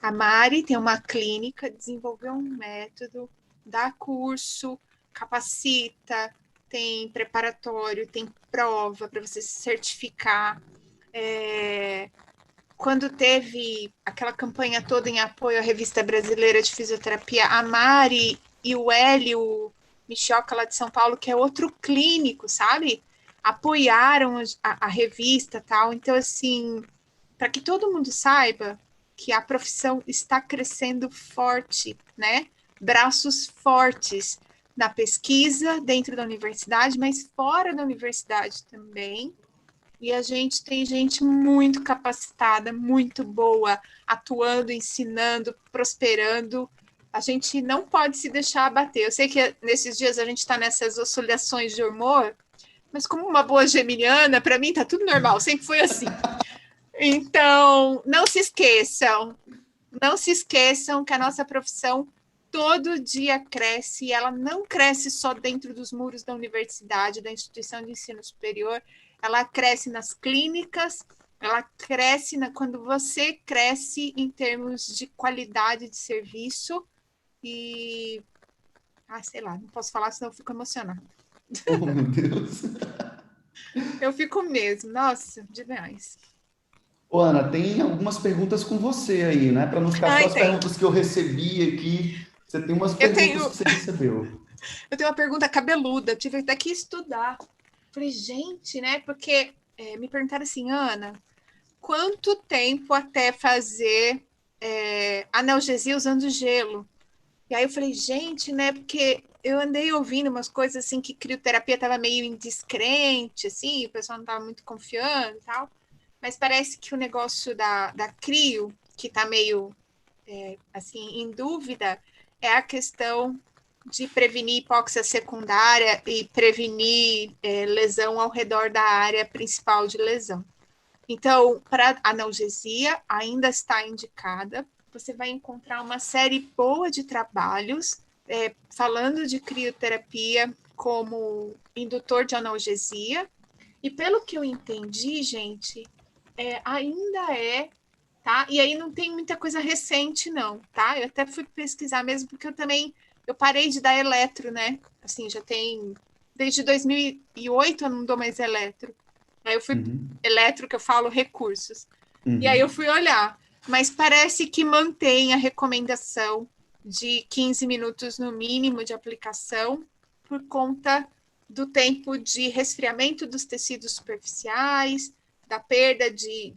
A Mari tem uma clínica, desenvolveu um método, dá curso, capacita, tem preparatório, tem prova para você se certificar. Quando teve aquela campanha toda em apoio à Revista Brasileira de Fisioterapia, a Mari e o Hélio Michoca, lá de São Paulo, que é outro clínico, sabe? Apoiaram a revista tal. Então, assim, para que todo mundo saiba que a profissão está crescendo forte, né? Braços fortes na pesquisa dentro da universidade, mas fora da universidade também. E a gente tem gente muito capacitada, muito boa, atuando, ensinando, prosperando. A gente não pode se deixar abater. Eu sei que nesses dias a gente está nessas oscilações de humor, mas como uma boa geminiana, para mim tá tudo normal, sempre foi assim. Então, não se esqueçam que a nossa profissão todo dia cresce, e ela não cresce só dentro dos muros da universidade, da instituição de ensino superior, ela cresce nas clínicas, ela cresce quando você cresce em termos de qualidade de serviço e... sei lá, não posso falar, senão eu fico emocionada. Oh, meu Deus. Eu fico mesmo, nossa, demais. Ô, Ana, tem algumas perguntas com você aí, né? Para não ficar só as Tem. perguntas que eu recebi aqui. Você tem umas Eu perguntas tenho, que você recebeu. eu tenho uma pergunta cabeluda, tive até que estudar. Falei, gente, né? Porque me perguntaram assim, Ana, quanto tempo até fazer analgesia usando gelo? E aí eu falei, gente, né? Porque eu andei ouvindo umas coisas assim que crioterapia estava meio indescrente, assim, o pessoal não estava muito confiando e tal. Mas parece que o negócio da crio, que está meio assim em dúvida, é a questão de prevenir hipóxia secundária e prevenir lesão ao redor da área principal de lesão. Então, para analgesia, ainda está indicada. Você vai encontrar uma série boa de trabalhos falando de crioterapia como indutor de analgesia. E pelo que eu entendi, gente, ainda tá? E aí não tem muita coisa recente, não, tá? Eu até fui pesquisar mesmo, porque eu parei de dar eletro, né? Assim, já tem, desde 2008 eu não dou mais eletro. Aí eu fui, Uhum, eletro que eu falo, recursos. E aí eu uhum. fui olhar, mas parece que mantém a recomendação de 15 minutos no mínimo de aplicação, por conta do tempo de resfriamento dos tecidos superficiais, da perda de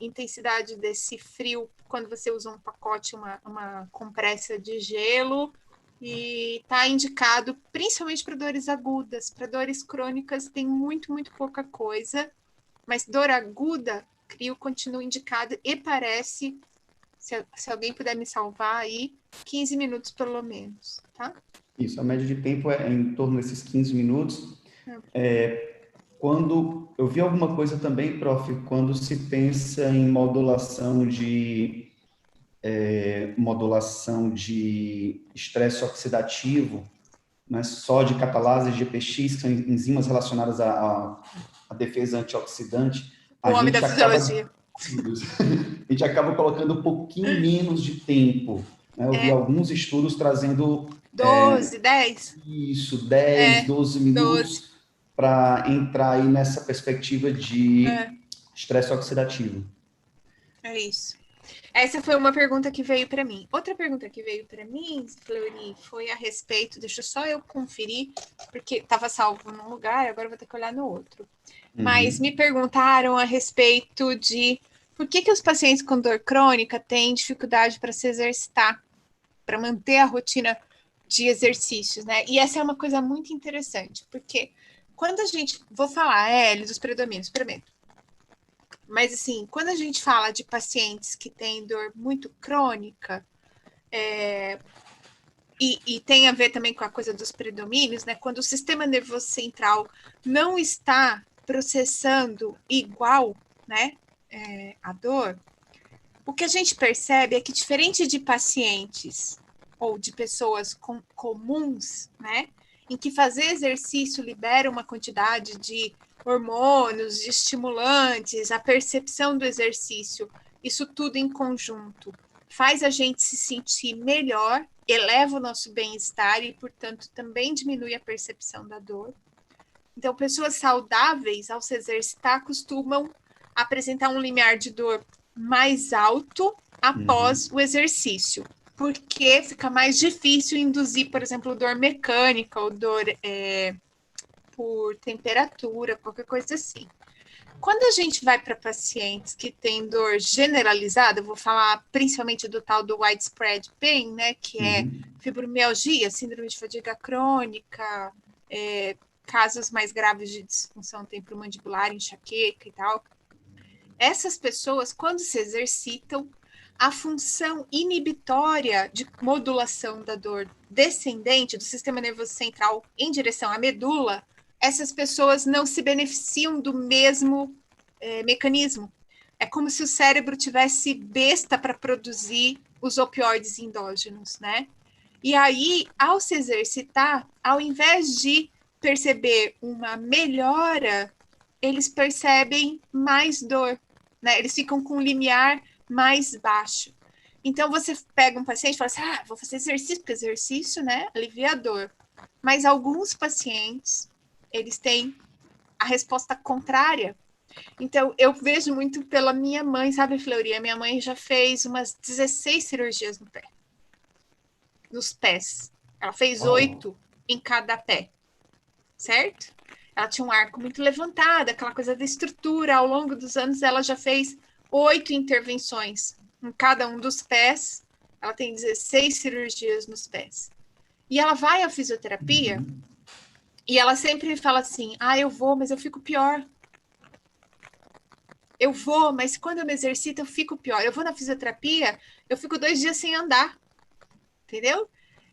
intensidade desse frio quando você usa um pacote, uma compressa de gelo, e está indicado principalmente para dores agudas. Para dores crônicas tem muito, muito pouca coisa, mas dor aguda, crio continua indicado e parece, se alguém puder me salvar aí, 15 minutos pelo menos, tá? Isso, a média de tempo é em torno desses 15 minutos. Quando eu vi alguma coisa também, prof, quando se pensa em modulação de estresse oxidativo, não é só de catalase de GPX, que são enzimas relacionadas à defesa antioxidante, O a homem da gente acaba fisiologia. a gente acaba colocando um pouquinho menos de tempo, né? Eu vi É alguns estudos trazendo 12, 10? isso, 10, É, 12 12. minutos para entrar aí nessa perspectiva de É, estresse oxidativo. é isso. Essa foi uma pergunta que veio para mim. Outra pergunta que veio para mim, Fleury, foi a respeito, deixa só eu conferir, porque estava salvo num lugar, agora eu vou ter que olhar no outro. Mas me Uhum. perguntaram a respeito de por que os pacientes com dor crônica têm dificuldade para se exercitar, para manter a rotina de exercícios, né? E essa é uma coisa muito interessante, porque quando a gente, vou falar, dos predomínios, experimento. Mas, assim, quando a gente fala de pacientes que têm dor muito crônica, e tem a ver também com a coisa dos predomínios, né? Quando o sistema nervoso central não está processando igual, né, a dor, o que a gente percebe é que, diferente de pacientes ou de pessoas comuns, né, em que fazer exercício libera uma quantidade de hormônios, de estimulantes, a percepção do exercício, isso tudo em conjunto faz a gente se sentir melhor, eleva o nosso bem-estar e, portanto, também diminui a percepção da dor. Então, pessoas saudáveis, ao se exercitar, costumam apresentar um limiar de dor mais alto após o exercício, porque fica mais difícil induzir, por exemplo, dor mecânica ou dor por temperatura, qualquer coisa assim. Quando a gente vai para pacientes que têm dor generalizada, eu vou falar principalmente do tal do widespread pain, né, que é fibromialgia, síndrome de fadiga crônica, casos mais graves de disfunção temporomandibular, enxaqueca e tal. Essas pessoas, quando se exercitam, a função inibitória de modulação da dor descendente do sistema nervoso central em direção à medula, essas pessoas não se beneficiam do mesmo mecanismo. É como se o cérebro tivesse besta para produzir os opioides endógenos, né? E aí, ao se exercitar, ao invés de perceber uma melhora, eles percebem mais dor, né? Eles ficam com um limiar mais baixo. Então, você pega um paciente e fala assim, vou fazer exercício, porque exercício, né, alivia a dor. Mas alguns pacientes, eles têm a resposta contrária. Então, eu vejo muito pela minha mãe, sabe, Fleury? A minha mãe já fez umas 16 cirurgias no pé. Nos pés. Ela fez 8 em cada pé. Certo? Ela tinha um arco muito levantado, aquela coisa da estrutura. Ao longo dos anos, ela já fez 8 intervenções em cada um dos pés. Ela tem 16 cirurgias nos pés. E ela vai à fisioterapia e ela sempre fala assim, eu vou, mas eu fico pior. Eu vou, mas quando eu me exercito, eu fico pior. Eu vou na fisioterapia, eu fico 2 dias sem andar. Entendeu?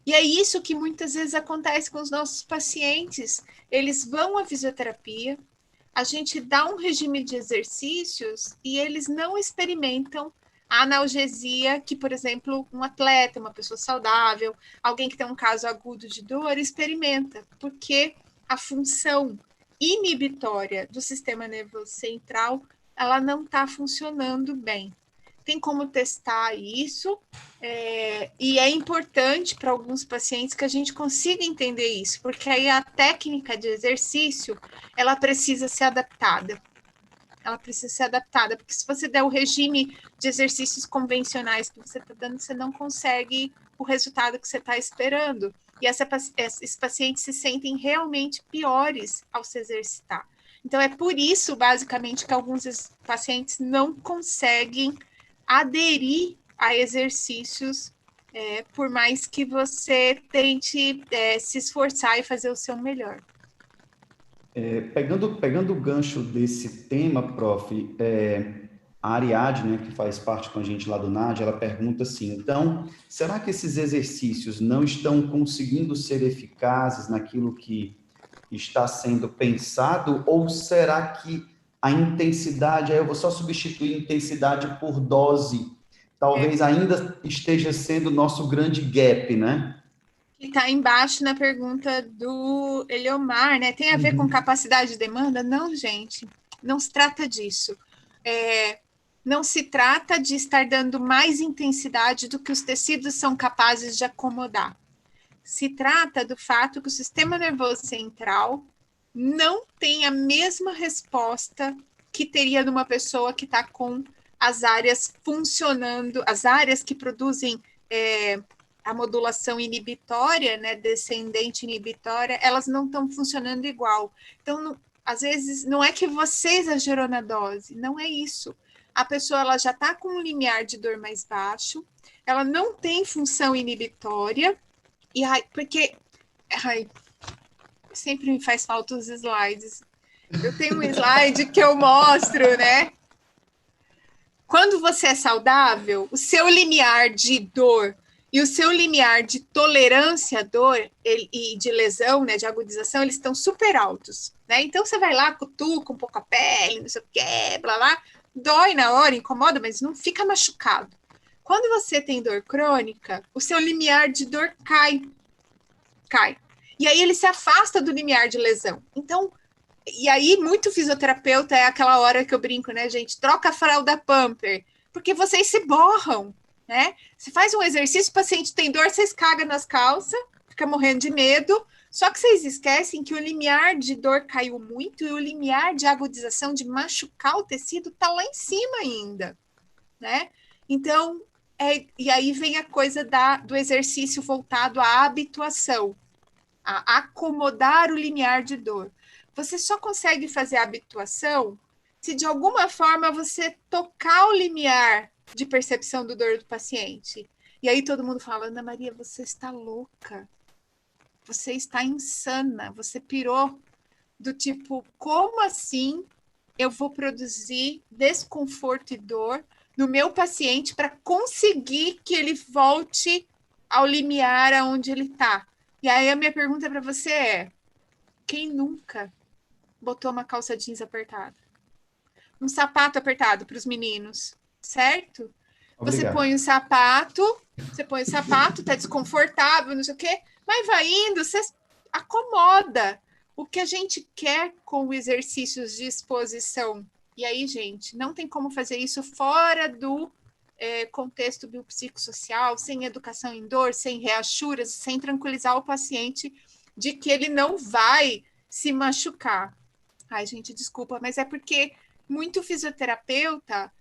E é isso que muitas vezes acontece com os nossos pacientes. Eles vão à fisioterapia, a gente dá um regime de exercícios e eles não experimentam a analgesia que, por exemplo, um atleta, uma pessoa saudável, alguém que tem um caso agudo de dor, experimenta, porque a função inibitória do sistema nervoso central, ela não está funcionando bem. Tem como testar isso, e é importante para alguns pacientes que a gente consiga entender isso, porque aí a técnica de exercício, ela precisa ser adaptada. Ela precisa ser adaptada, porque se você der o regime de exercícios convencionais que você está dando, você não consegue o resultado que você está esperando. E esses pacientes se sentem realmente piores ao se exercitar. Então, é por isso, basicamente, que alguns pacientes não conseguem aderir a exercícios, por mais que você tente se esforçar e fazer o seu melhor. Pegando o gancho desse tema, prof, a Ariadne, né, que faz parte com a gente lá do NAD, ela pergunta assim, então, será que esses exercícios não estão conseguindo ser eficazes naquilo que está sendo pensado, ou será que a intensidade, aí eu vou só substituir intensidade por dose, talvez ainda esteja sendo o nosso grande gap, né? Que está embaixo na pergunta do Eliomar, né? Tem a ver com capacidade de demanda? Não, gente, não se trata disso. Não se trata de estar dando mais intensidade do que os tecidos são capazes de acomodar. Se trata do fato que o sistema nervoso central não tem a mesma resposta que teria numa pessoa que está com as áreas funcionando, as áreas que produzem a modulação inibitória, né, descendente inibitória, elas não estão funcionando igual. Então, às vezes, não é que você exagerou na dose, não é isso. A pessoa ela já está com um limiar de dor mais baixo, ela não tem função inibitória, e porque sempre me faz falta os slides. Eu tenho um slide que eu mostro, né? Quando você é saudável, o seu limiar de dor e o seu limiar de tolerância à dor e de lesão, né, de agudização, eles estão super altos, né? Então você vai lá, cutuca um pouco a pele, não sei o que, blá, blá, dói na hora, incomoda, mas não fica machucado. Quando você tem dor crônica, o seu limiar de dor cai. E aí ele se afasta do limiar de lesão. Então, e aí muito fisioterapeuta é aquela hora que eu brinco, né, gente? Troca a fralda pamper, porque vocês se borram, né? Você faz um exercício, o paciente tem dor, vocês cagam nas calças, fica morrendo de medo, só que vocês esquecem que o limiar de dor caiu muito e o limiar de agudização, de machucar o tecido, tá lá em cima ainda, né? Então, e aí vem a coisa do exercício voltado à habituação, a acomodar o limiar de dor. Você só consegue fazer a habituação se de alguma forma você tocar o limiar de percepção do dor do paciente. E aí todo mundo fala, Ana Maria, você está louca, você está insana, você pirou, do tipo, como assim eu vou produzir desconforto e dor no meu paciente para conseguir que ele volte ao limiar aonde ele está? E aí a minha pergunta para você é, quem nunca botou uma calça jeans apertada? Um sapato apertado para os meninos, certo? Você põe o sapato, tá desconfortável, não sei o quê, mas vai indo, você acomoda. O que a gente quer com exercícios de exposição. E aí, gente, não tem como fazer isso fora do contexto biopsicossocial, sem educação em dor, sem reachuras, sem tranquilizar o paciente de que ele não vai se machucar. Ai, gente, desculpa, mas é porque muito fisioterapeuta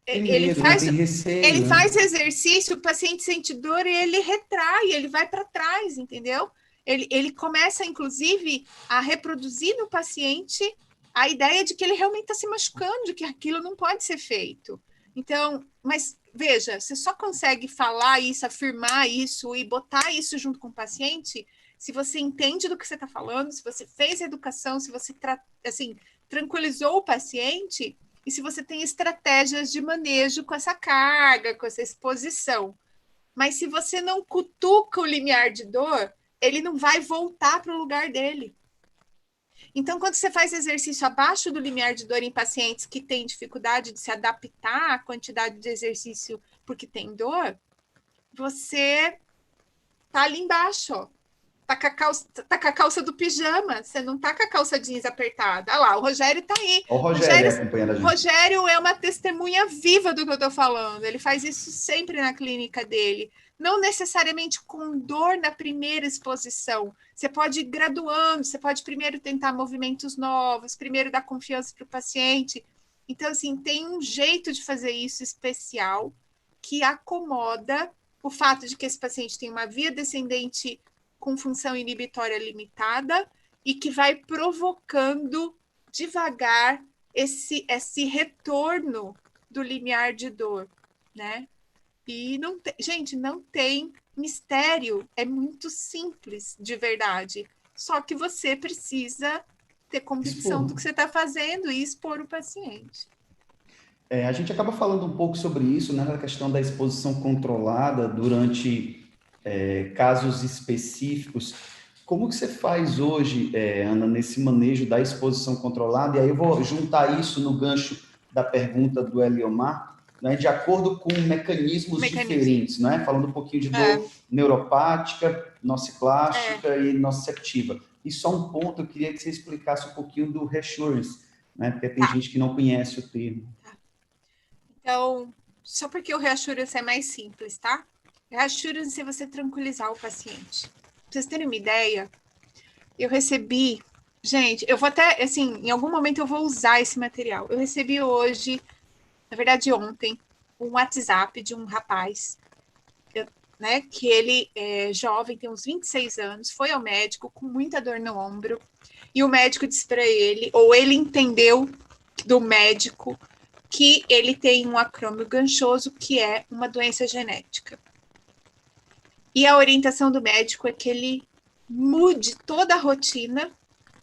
tem medo, né? Tem receio, ele né? faz exercício, o paciente sente dor e ele retrai, ele vai para trás, entendeu? Ele começa, inclusive, a reproduzir no paciente a ideia de que ele realmente está se machucando, de que aquilo não pode ser feito. Então, mas veja, você só consegue falar isso, afirmar isso e botar isso junto com o paciente se você entende do que você está falando, se você fez educação, se você assim, tranquilizou o paciente e se você tem estratégias de manejo com essa carga, com essa exposição. Mas se você não cutuca o limiar de dor, ele não vai voltar para o lugar dele. Então, quando você faz exercício abaixo do limiar de dor em pacientes que têm dificuldade de se adaptar à quantidade de exercício porque tem dor, você tá ali embaixo, ó. Tá com a calça do pijama, você não tá com a calça jeans apertada. Olha lá, o Rogério tá aí. Olha o Rogério acompanhando a gente. Rogério é uma testemunha viva do que eu tô falando. Ele faz isso sempre na clínica dele. Não necessariamente com dor na primeira exposição. Você pode ir graduando, você pode primeiro tentar movimentos novos, primeiro dar confiança para o paciente. Então, assim, tem um jeito de fazer isso especial que acomoda o fato de que esse paciente tem uma via descendente com função inibitória limitada e que vai provocando devagar esse retorno do limiar de dor, né? E não tem, gente, não tem mistério, é muito simples, de verdade. Só que você precisa ter convicção do que você está fazendo e expor o paciente. A gente acaba falando um pouco sobre isso, né, na questão da exposição controlada durante casos específicos. Como que você faz hoje, Ana, nesse manejo da exposição controlada? E aí eu vou juntar isso no gancho da pergunta do Eliomar, né, de acordo com mecanismos diferentes, né? Falando um pouquinho de dor neuropática, nociplástica e nociceptiva. E só um ponto, eu queria que você explicasse um pouquinho do reassurance, né? Porque tem gente que não conhece o termo. Então, só porque o reassurance é mais simples, tá? Reassurance é você tranquilizar o paciente. Pra vocês terem uma ideia, eu recebi... Gente, eu vou até, assim, em algum momento eu vou usar esse material. Eu recebi hoje, na verdade ontem, um WhatsApp de um rapaz, né, que ele é jovem, tem uns 26 anos, foi ao médico com muita dor no ombro, e o médico disse para ele, ou ele entendeu do médico, que ele tem um acrômio ganchoso, que é uma doença genética. E a orientação do médico é que ele mude toda a rotina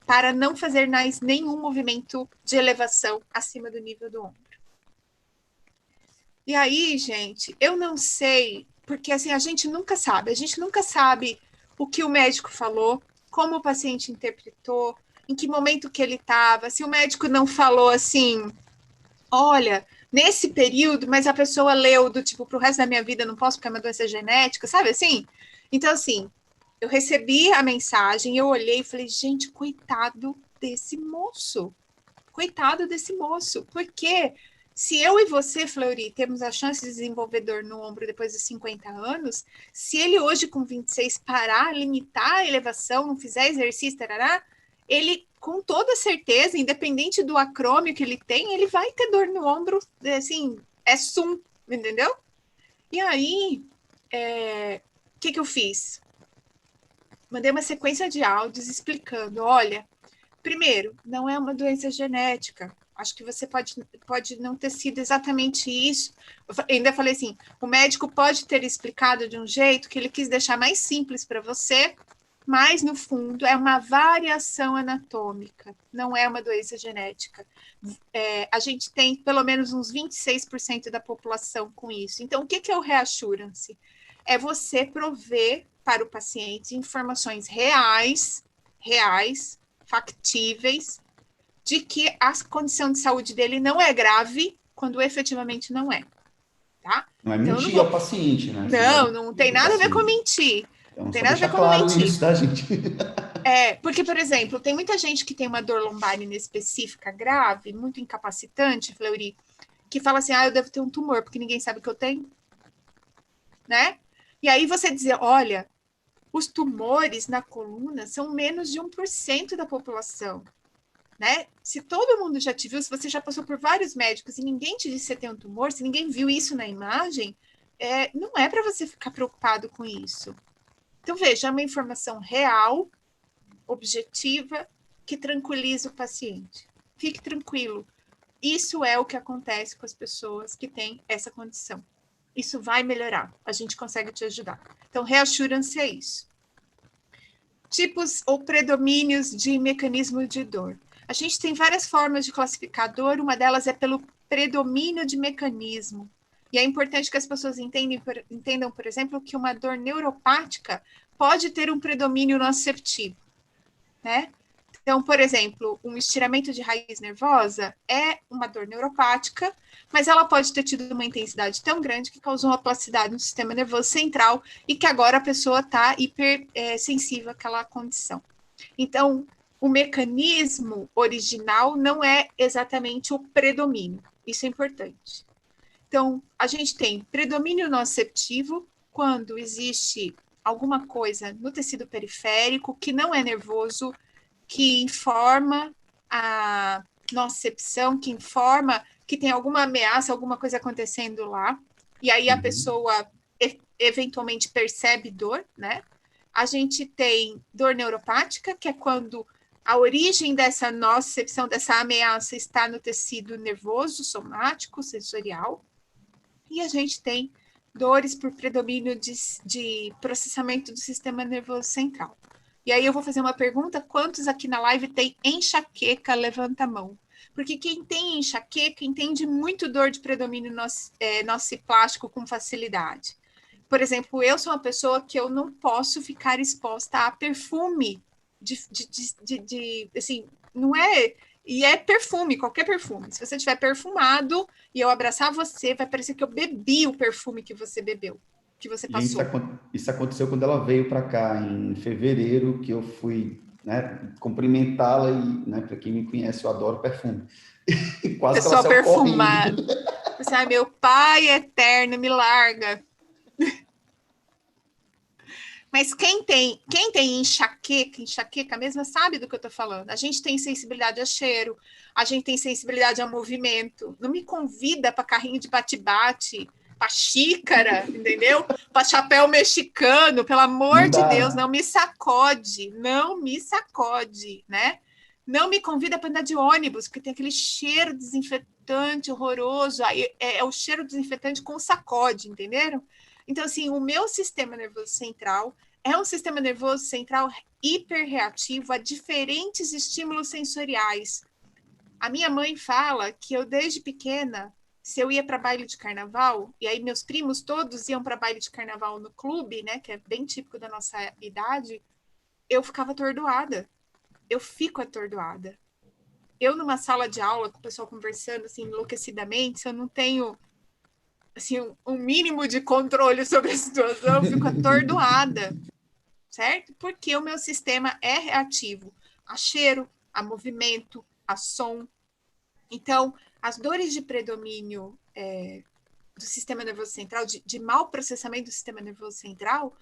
para não fazer mais nenhum movimento de elevação acima do nível do ombro. E aí, gente, eu não sei, porque assim, a gente nunca sabe o que o médico falou, como o paciente interpretou, em que momento que ele estava, se o médico não falou assim, olha, nesse período, mas a pessoa leu do tipo, pro resto da minha vida eu não posso porque é uma doença genética, sabe assim? Então, assim, eu recebi a mensagem, eu olhei e falei, gente, coitado desse moço, porque se eu e você, Fleury, temos a chance de desenvolver dor no ombro depois dos 50 anos, se ele hoje com 26 parar, limitar a elevação, não fizer exercício, tarará, ele, com toda certeza, independente do acrômio que ele tem, ele vai ter dor no ombro, assim, é sum, entendeu? E aí, o que eu fiz? Mandei uma sequência de áudios explicando, olha, primeiro, não é uma doença genética. Acho que você pode não ter sido exatamente isso. Eu ainda falei assim: o médico pode ter explicado de um jeito que ele quis deixar mais simples para você, mas no fundo é uma variação anatômica, não é uma doença genética. A gente tem pelo menos uns 26% da população com isso. Então, o que é o reassurance? É você prover para o paciente informações reais, factíveis, de que a condição de saúde dele não é grave, quando efetivamente não é, tá? Não é Então, eu não mentir vou... ao paciente, né? Você não vai Não mentir tem para o nada a ver com paciente. mentir. Não Então, tem só nada a ver deixar com claro mentir. isso, tá, gente? Porque, por exemplo, tem muita gente que tem uma dor lombar inespecífica grave, muito incapacitante, Fleury, que fala assim, eu devo ter um tumor, porque ninguém sabe o que eu tenho, né? E aí você dizer, olha, os tumores na coluna são menos de 1% da população, né? Se todo mundo já te viu, se você já passou por vários médicos e ninguém te disse que você tem um tumor, se ninguém viu isso na imagem, não é para você ficar preocupado com isso. Então, veja, é uma informação real, objetiva, que tranquiliza o paciente. Fique tranquilo. Isso é o que acontece com as pessoas que têm essa condição. Isso vai melhorar. A gente consegue te ajudar. Então, reassurance é isso. Tipos ou predomínios de mecanismo de dor. A gente tem várias formas de classificar dor, uma delas é pelo predomínio de mecanismo. E é importante que as pessoas entendam, por exemplo, que uma dor neuropática pode ter um predomínio nociceptivo, né? Então, por exemplo, um estiramento de raiz nervosa é uma dor neuropática, mas ela pode ter tido uma intensidade tão grande que causou uma plasticidade no sistema nervoso central e que agora a pessoa está hipersensível àquela condição. Então, o mecanismo original não é exatamente o predomínio. Isso é importante. Então, a gente tem predomínio nociceptivo quando existe alguma coisa no tecido periférico que não é nervoso, que informa a nocicepção, que informa que tem alguma ameaça, alguma coisa acontecendo lá, e aí a pessoa eventualmente percebe dor, né? A gente tem dor neuropática, que é quando a origem dessa nocicepção, dessa ameaça, está no tecido nervoso, somático, sensorial. E a gente tem dores por predomínio de processamento do sistema nervoso central. E aí eu vou fazer uma pergunta: quantos aqui na live tem enxaqueca? Levanta a mão. Porque quem tem enxaqueca entende muito dor de predomínio nociplástico com facilidade. Por exemplo, eu sou uma pessoa que eu não posso ficar exposta a perfume assim, não é... E é perfume, qualquer perfume. Se você tiver perfumado e eu abraçar você, vai parecer que eu bebi o perfume que você bebeu, que você Gente, passou. isso aconteceu quando ela veio para cá, em fevereiro, que eu fui, né, cumprimentá-la e, né, para quem me conhece, eu adoro perfume. E quase que ela Pessoal saiu correndo. perfumado. Você, ai, meu pai eterno, me larga. Mas quem tem enxaqueca mesmo, sabe do que eu tô falando. A gente tem sensibilidade a cheiro, a gente tem sensibilidade a movimento. Não me convida para carrinho de bate-bate, para xícara, entendeu? Para chapéu mexicano, pelo amor Não de dá, Deus, né? não me sacode, né? Não me convida para andar de ônibus, porque tem aquele cheiro desinfetante horroroso. Aí é o cheiro desinfetante com sacode, entenderam? Então, assim, o meu sistema nervoso central é um sistema nervoso central hiperreativo a diferentes estímulos sensoriais. A minha mãe fala que eu, desde pequena, se eu ia para baile de carnaval, e aí meus primos todos iam para baile de carnaval no clube, né, que é bem típico da nossa idade, eu ficava atordoada. Eu fico atordoada. Eu, numa sala de aula, com o pessoal conversando, assim, enlouquecidamente, se eu não tenho, assim, um mínimo de controle sobre a situação, eu fico atordoada, certo? Porque o meu sistema é reativo a cheiro, a movimento, a som. Então, as dores de predomínio do sistema nervoso central, de mau processamento do sistema nervoso central,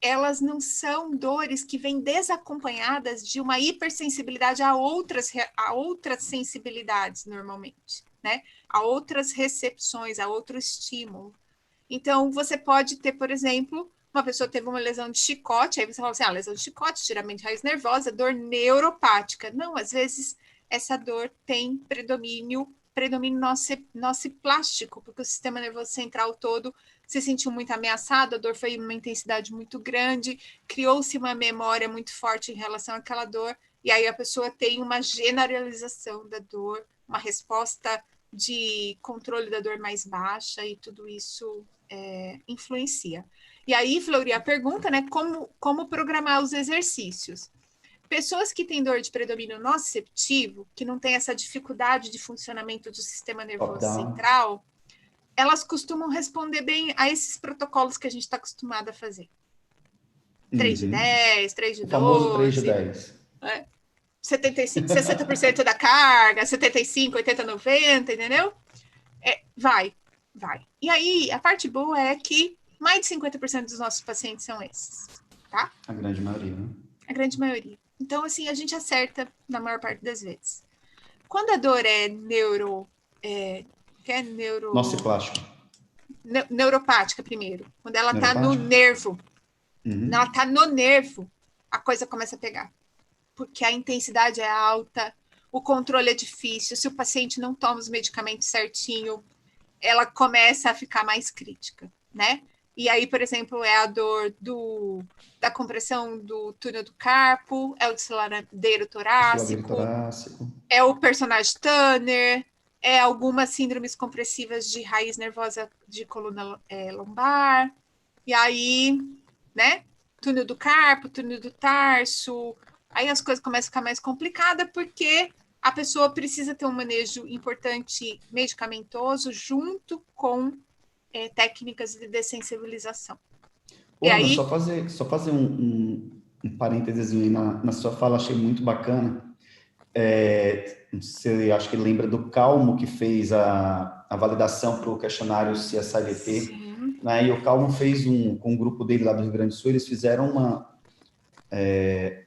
elas não são dores que vêm desacompanhadas de uma hipersensibilidade a outras sensibilidades, normalmente, né? A outras recepções, a outro estímulo. Então, você pode ter, por exemplo, uma pessoa teve uma lesão de chicote, aí você fala assim, lesão de chicote, geralmente raiz nervosa, dor neuropática. Não, às vezes essa dor tem predomínio nociplástico, porque o sistema nervoso central todo se sentiu muito ameaçado, a dor foi uma intensidade muito grande, criou-se uma memória muito forte em relação àquela dor, e aí a pessoa tem uma generalização da dor, uma resposta de controle da dor mais baixa, e tudo isso influencia. E aí, Fleury, a pergunta, né, como programar os exercícios? Pessoas que têm dor de predomínio nociceptivo, que não tem essa dificuldade de funcionamento do sistema nervoso central, elas costumam responder bem a esses protocolos que a gente está acostumado a fazer. 3 de 10, 3 de 12. O famoso 3 de 10. 75, 60% da carga, 75, 80, 90, entendeu? Vai. E aí, a parte boa é que mais de 50% dos nossos pacientes são esses, tá? A grande maioria, né? A grande maioria. Então, assim, a gente acerta na maior parte das vezes. Quando a dor é Nociplástico. Neuropática, primeiro. Quando ela tá no nervo. Quando ela tá no nervo, a coisa começa a pegar. Porque a intensidade é alta, o controle é difícil, se o paciente não toma os medicamentos certinho, ela começa a ficar mais crítica, né? E aí, por exemplo, é a dor da compressão do túnel do carpo, é o desfiladeiro torácico, é o personagem Turner, é algumas síndromes compressivas de raiz nervosa de coluna lombar, e aí, né? Túnel do carpo, túnel do tarso, aí as coisas começam a ficar mais complicadas porque a pessoa precisa ter um manejo importante medicamentoso junto com técnicas de dessensibilização. Ô, Ana, só fazer um parênteses aí na sua fala, achei muito bacana. Você acho que lembra do Calmo, que fez a validação para o questionário CSIVT, né? E o Calmo fez com um grupo dele lá do Rio Grande do Sul, eles fizeram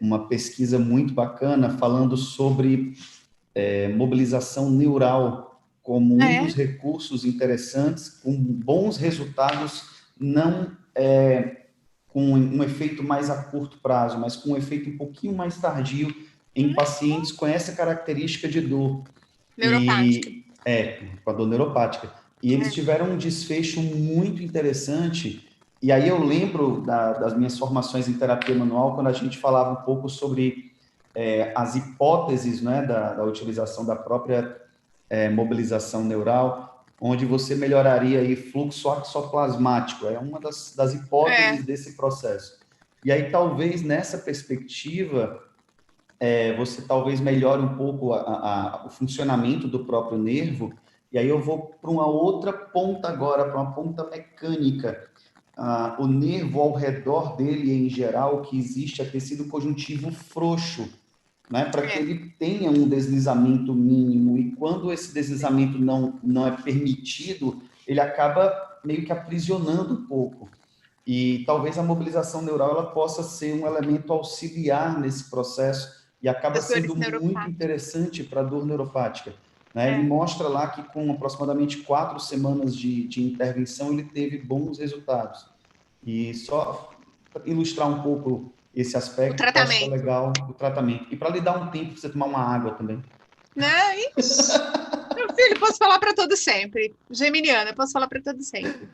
uma pesquisa muito bacana falando sobre mobilização neural como um dos recursos interessantes, com bons resultados, não com um efeito mais a curto prazo, mas com um efeito um pouquinho mais tardio em pacientes com essa característica de dor. Neuropática. Com a dor neuropática. E eles tiveram um desfecho muito interessante. E aí eu lembro das minhas formações em terapia manual, quando a gente falava um pouco sobre as hipóteses, né, da utilização da própria mobilização neural, onde você melhoraria aí fluxo axoplasmático, é uma das hipóteses desse processo. E aí talvez nessa perspectiva você talvez melhore um pouco o funcionamento do próprio nervo, e aí eu vou para uma outra ponta agora, para uma ponta mecânica. O nervo ao redor dele, em geral, que existe é tecido conjuntivo frouxo, né, para que ele tenha um deslizamento mínimo, e quando esse deslizamento não é permitido, ele acaba meio que aprisionando um pouco. E talvez a mobilização neural ela possa ser um elemento auxiliar nesse processo, e acaba sendo muito interessante para a dor neuropática. Né? Ele mostra lá que com aproximadamente 4 semanas de intervenção, ele teve bons resultados. E só para ilustrar um pouco esse aspecto, eu acho que é legal o tratamento. E para lhe dar um tempo para você tomar uma água também. Né? Meu filho, posso falar para todo sempre. Geminiana, posso falar para todo sempre.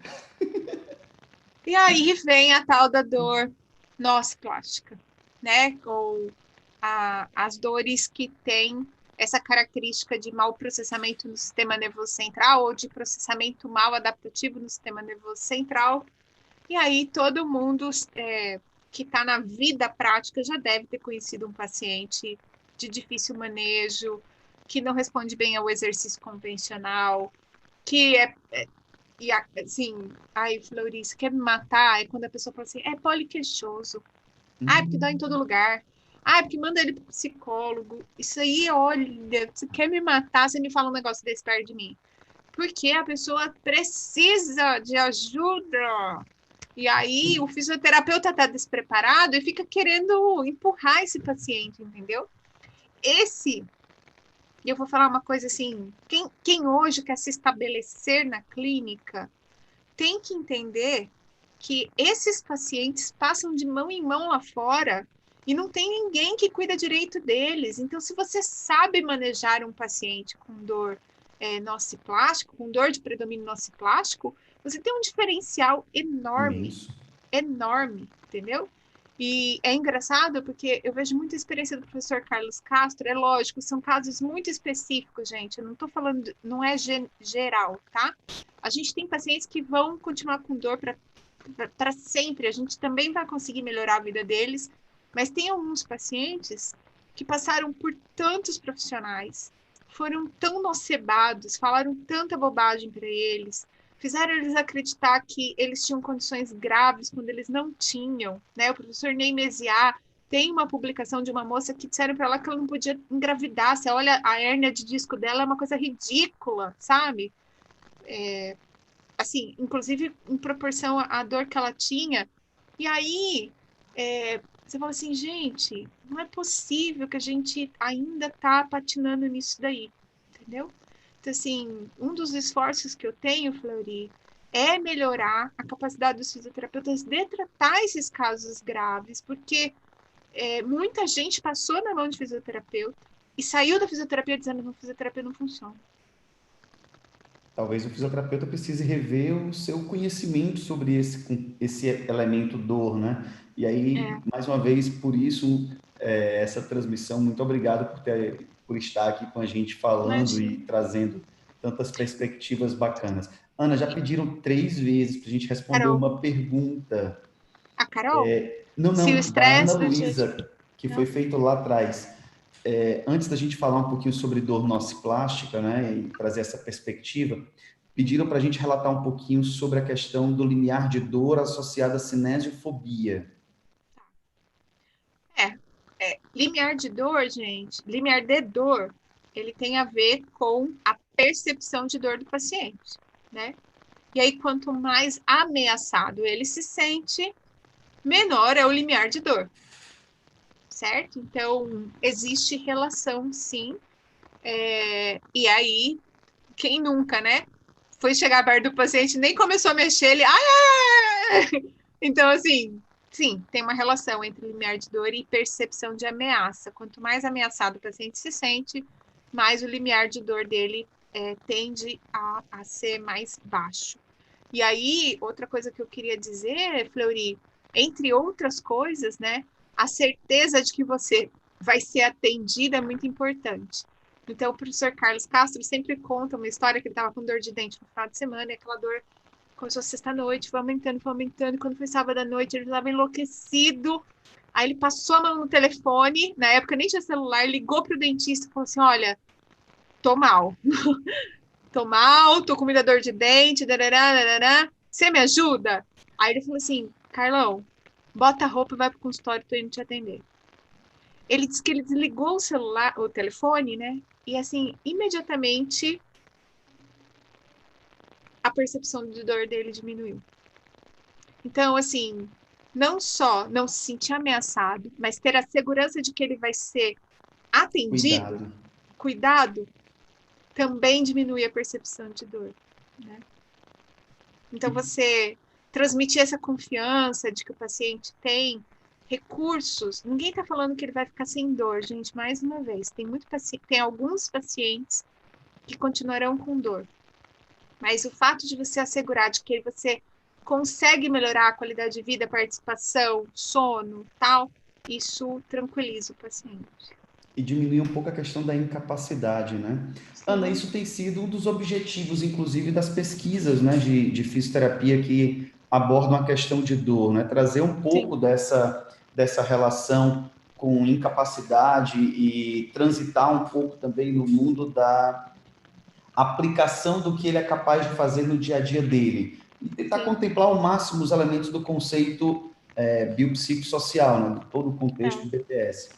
E aí vem a tal da dor nociplástica, né? Ou as dores que têm essa característica de mau processamento no sistema nervoso central ou de processamento mal adaptativo no sistema nervoso central. E aí todo mundo que está na vida prática já deve ter conhecido um paciente de difícil manejo, que não responde bem ao exercício convencional, que e assim, ai, Florice, quer me matar? É quando a pessoa fala assim, é poliqueixoso. Ah, porque dói em todo lugar. Ah, porque manda ele pro psicólogo. Isso aí, olha, você quer me matar, você me fala um negócio desse perto de mim. Porque a pessoa precisa de ajuda. E aí o fisioterapeuta tá despreparado e fica querendo empurrar esse paciente, entendeu? E eu vou falar uma coisa assim, quem hoje quer se estabelecer na clínica tem que entender que esses pacientes passam de mão em mão lá fora e não tem ninguém que cuida direito deles. Então, se você sabe manejar um paciente com dor nociplástico, com dor de predomínio nociplástico, você tem um diferencial enorme, Imenso. enorme, entendeu? E é engraçado porque eu vejo muita experiência do professor Carlos Castro, é lógico, são casos muito específicos, gente, eu não estou falando, não é geral, tá? A gente tem pacientes que vão continuar com dor para sempre, a gente também vai conseguir melhorar a vida deles, mas tem alguns pacientes que passaram por tantos profissionais, foram tão nocebados, falaram tanta bobagem para eles, fizeram eles acreditar que eles tinham condições graves quando eles não tinham, né? O professor Ney Mesiá tem uma publicação de uma moça que disseram para ela que ela não podia engravidar. Você olha, a hérnia de disco dela é uma coisa ridícula, sabe? Assim, inclusive em proporção à dor que ela tinha. E aí, você fala assim, gente, não é possível que a gente ainda tá patinando nisso daí, entendeu? Então, assim, um dos esforços que eu tenho, Fleury, é melhorar a capacidade dos fisioterapeutas de tratar esses casos graves, porque muita gente passou na mão de fisioterapeuta e saiu da fisioterapia dizendo que a fisioterapia não funciona. Talvez o fisioterapeuta precise rever o seu conhecimento sobre esse elemento dor, né? E aí, mais uma vez, por isso, essa transmissão, muito obrigado por estar aqui com a gente falando e Imagina. trazendo tantas perspectivas bacanas. Ana, já pediram 3 vezes para a gente responder Carol. uma pergunta. A Carol? Não, Se o não, da Ana estresse deixa de... Luísa, que foi Não? feito lá atrás. Antes da gente falar um pouquinho sobre dor nociplástica, né, e trazer essa perspectiva, pediram para a gente relatar um pouquinho sobre a questão do limiar de dor associado à cinesiofobia. Limiar de dor, gente, limiar de dor, ele tem a ver com a percepção de dor do paciente, né? E aí, quanto mais ameaçado ele se sente, menor é o limiar de dor, certo? Então, existe relação, sim. E aí, quem nunca, né? Foi chegar perto do paciente, nem começou a mexer, ele... Ai, ai, ai! Então, assim, sim, tem uma relação entre limiar de dor e percepção de ameaça. Quanto mais ameaçado o paciente se sente, mais o limiar de dor dele tende a ser mais baixo. E aí, outra coisa que eu queria dizer, Fleury, entre outras coisas, né, a certeza de que você vai ser atendida é muito importante. Então, o professor Carlos Castro sempre conta uma história que ele estava com dor de dente no final de semana, e aquela dor começou sexta-noite, foi aumentando, e quando foi sábado à noite, ele estava enlouquecido. Aí ele passou a mão no telefone, na época nem tinha celular, ligou para o dentista e falou assim, olha, tô mal, tô mal, tô com muita dor de dente, darará, darará. Você me ajuda? Aí ele falou assim, Carlão, bota a roupa e vai pro consultório, tô indo te atender. Ele disse que ele desligou o celular, o telefone, né? E assim, imediatamente a percepção de dor dele diminuiu. Então, assim, não só não se sentir ameaçado, mas ter a segurança de que ele vai ser atendido, Cuidado. cuidado, também diminui a percepção de dor, né? Então, você transmitir essa confiança de que o paciente tem recursos. Ninguém está falando que ele vai ficar sem dor, gente. Mais uma vez, tem alguns pacientes que continuarão com dor. Mas o fato de você assegurar de que você consegue melhorar a qualidade de vida, a participação, sono, tal, isso tranquiliza o paciente. e diminuir um pouco a questão da incapacidade, né? Ana, Sim, isso tem sido um dos objetivos, inclusive, das pesquisas, né, de fisioterapia que abordam a questão de dor, né? Trazer um sim, pouco dessa relação com incapacidade e transitar um pouco também no mundo da aplicação do que ele é capaz de fazer no dia a dia dele. E tentar sim. contemplar ao máximo os elementos do conceito biopsicossocial, né, de todo o contexto É. do BPS.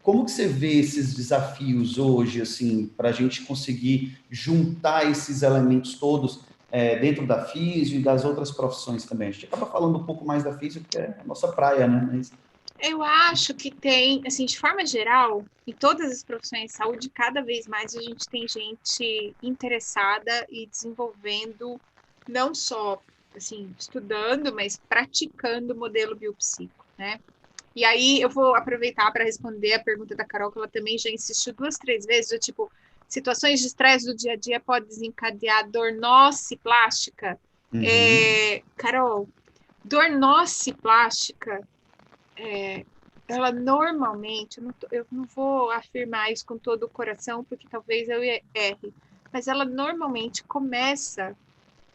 Como que você vê esses desafios hoje, assim, para a gente conseguir juntar esses elementos todos dentro da físio e das outras profissões também? A gente acaba falando um pouco mais da físio, porque é a nossa praia, né? Mas... Eu acho que tem, assim, de forma geral, em todas as profissões de saúde, cada vez mais a gente tem gente interessada e desenvolvendo, não só, assim, estudando, mas praticando o modelo biopsico, né? E aí eu vou aproveitar para responder a pergunta da Carol, que ela também já insistiu 2, 3 vezes, do tipo, situações de estresse do dia a dia podem desencadear dor plástica. Uhum. Carol, dor plástica ela normalmente, eu não vou afirmar isso com todo o coração, porque talvez eu erre, mas ela normalmente começa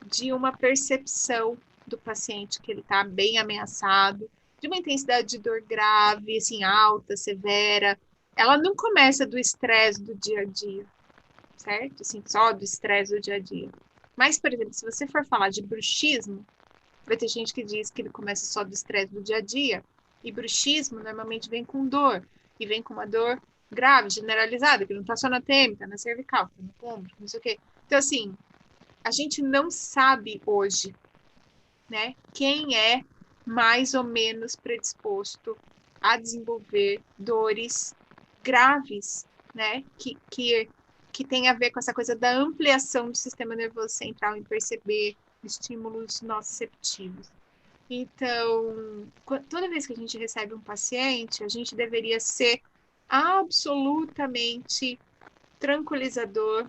de uma percepção do paciente que ele está bem ameaçado, de uma intensidade de dor grave, assim, alta, severa. Ela não começa do estresse do dia a dia, certo? Assim, só do estresse do dia a dia. Mas, por exemplo, se você for falar de bruxismo, vai ter gente que diz que ele começa só do estresse do dia a dia. E bruxismo normalmente vem com dor. E vem com uma dor grave, generalizada, que não está só na TM, está na cervical, está no ombro, não sei o quê. Então, assim, a gente não sabe hoje, né, quem é mais ou menos predisposto a desenvolver dores graves, né, que tem a ver com essa coisa da ampliação do sistema nervoso central em perceber estímulos nociceptivos. Então, toda vez que a gente recebe um paciente, a gente deveria ser absolutamente tranquilizador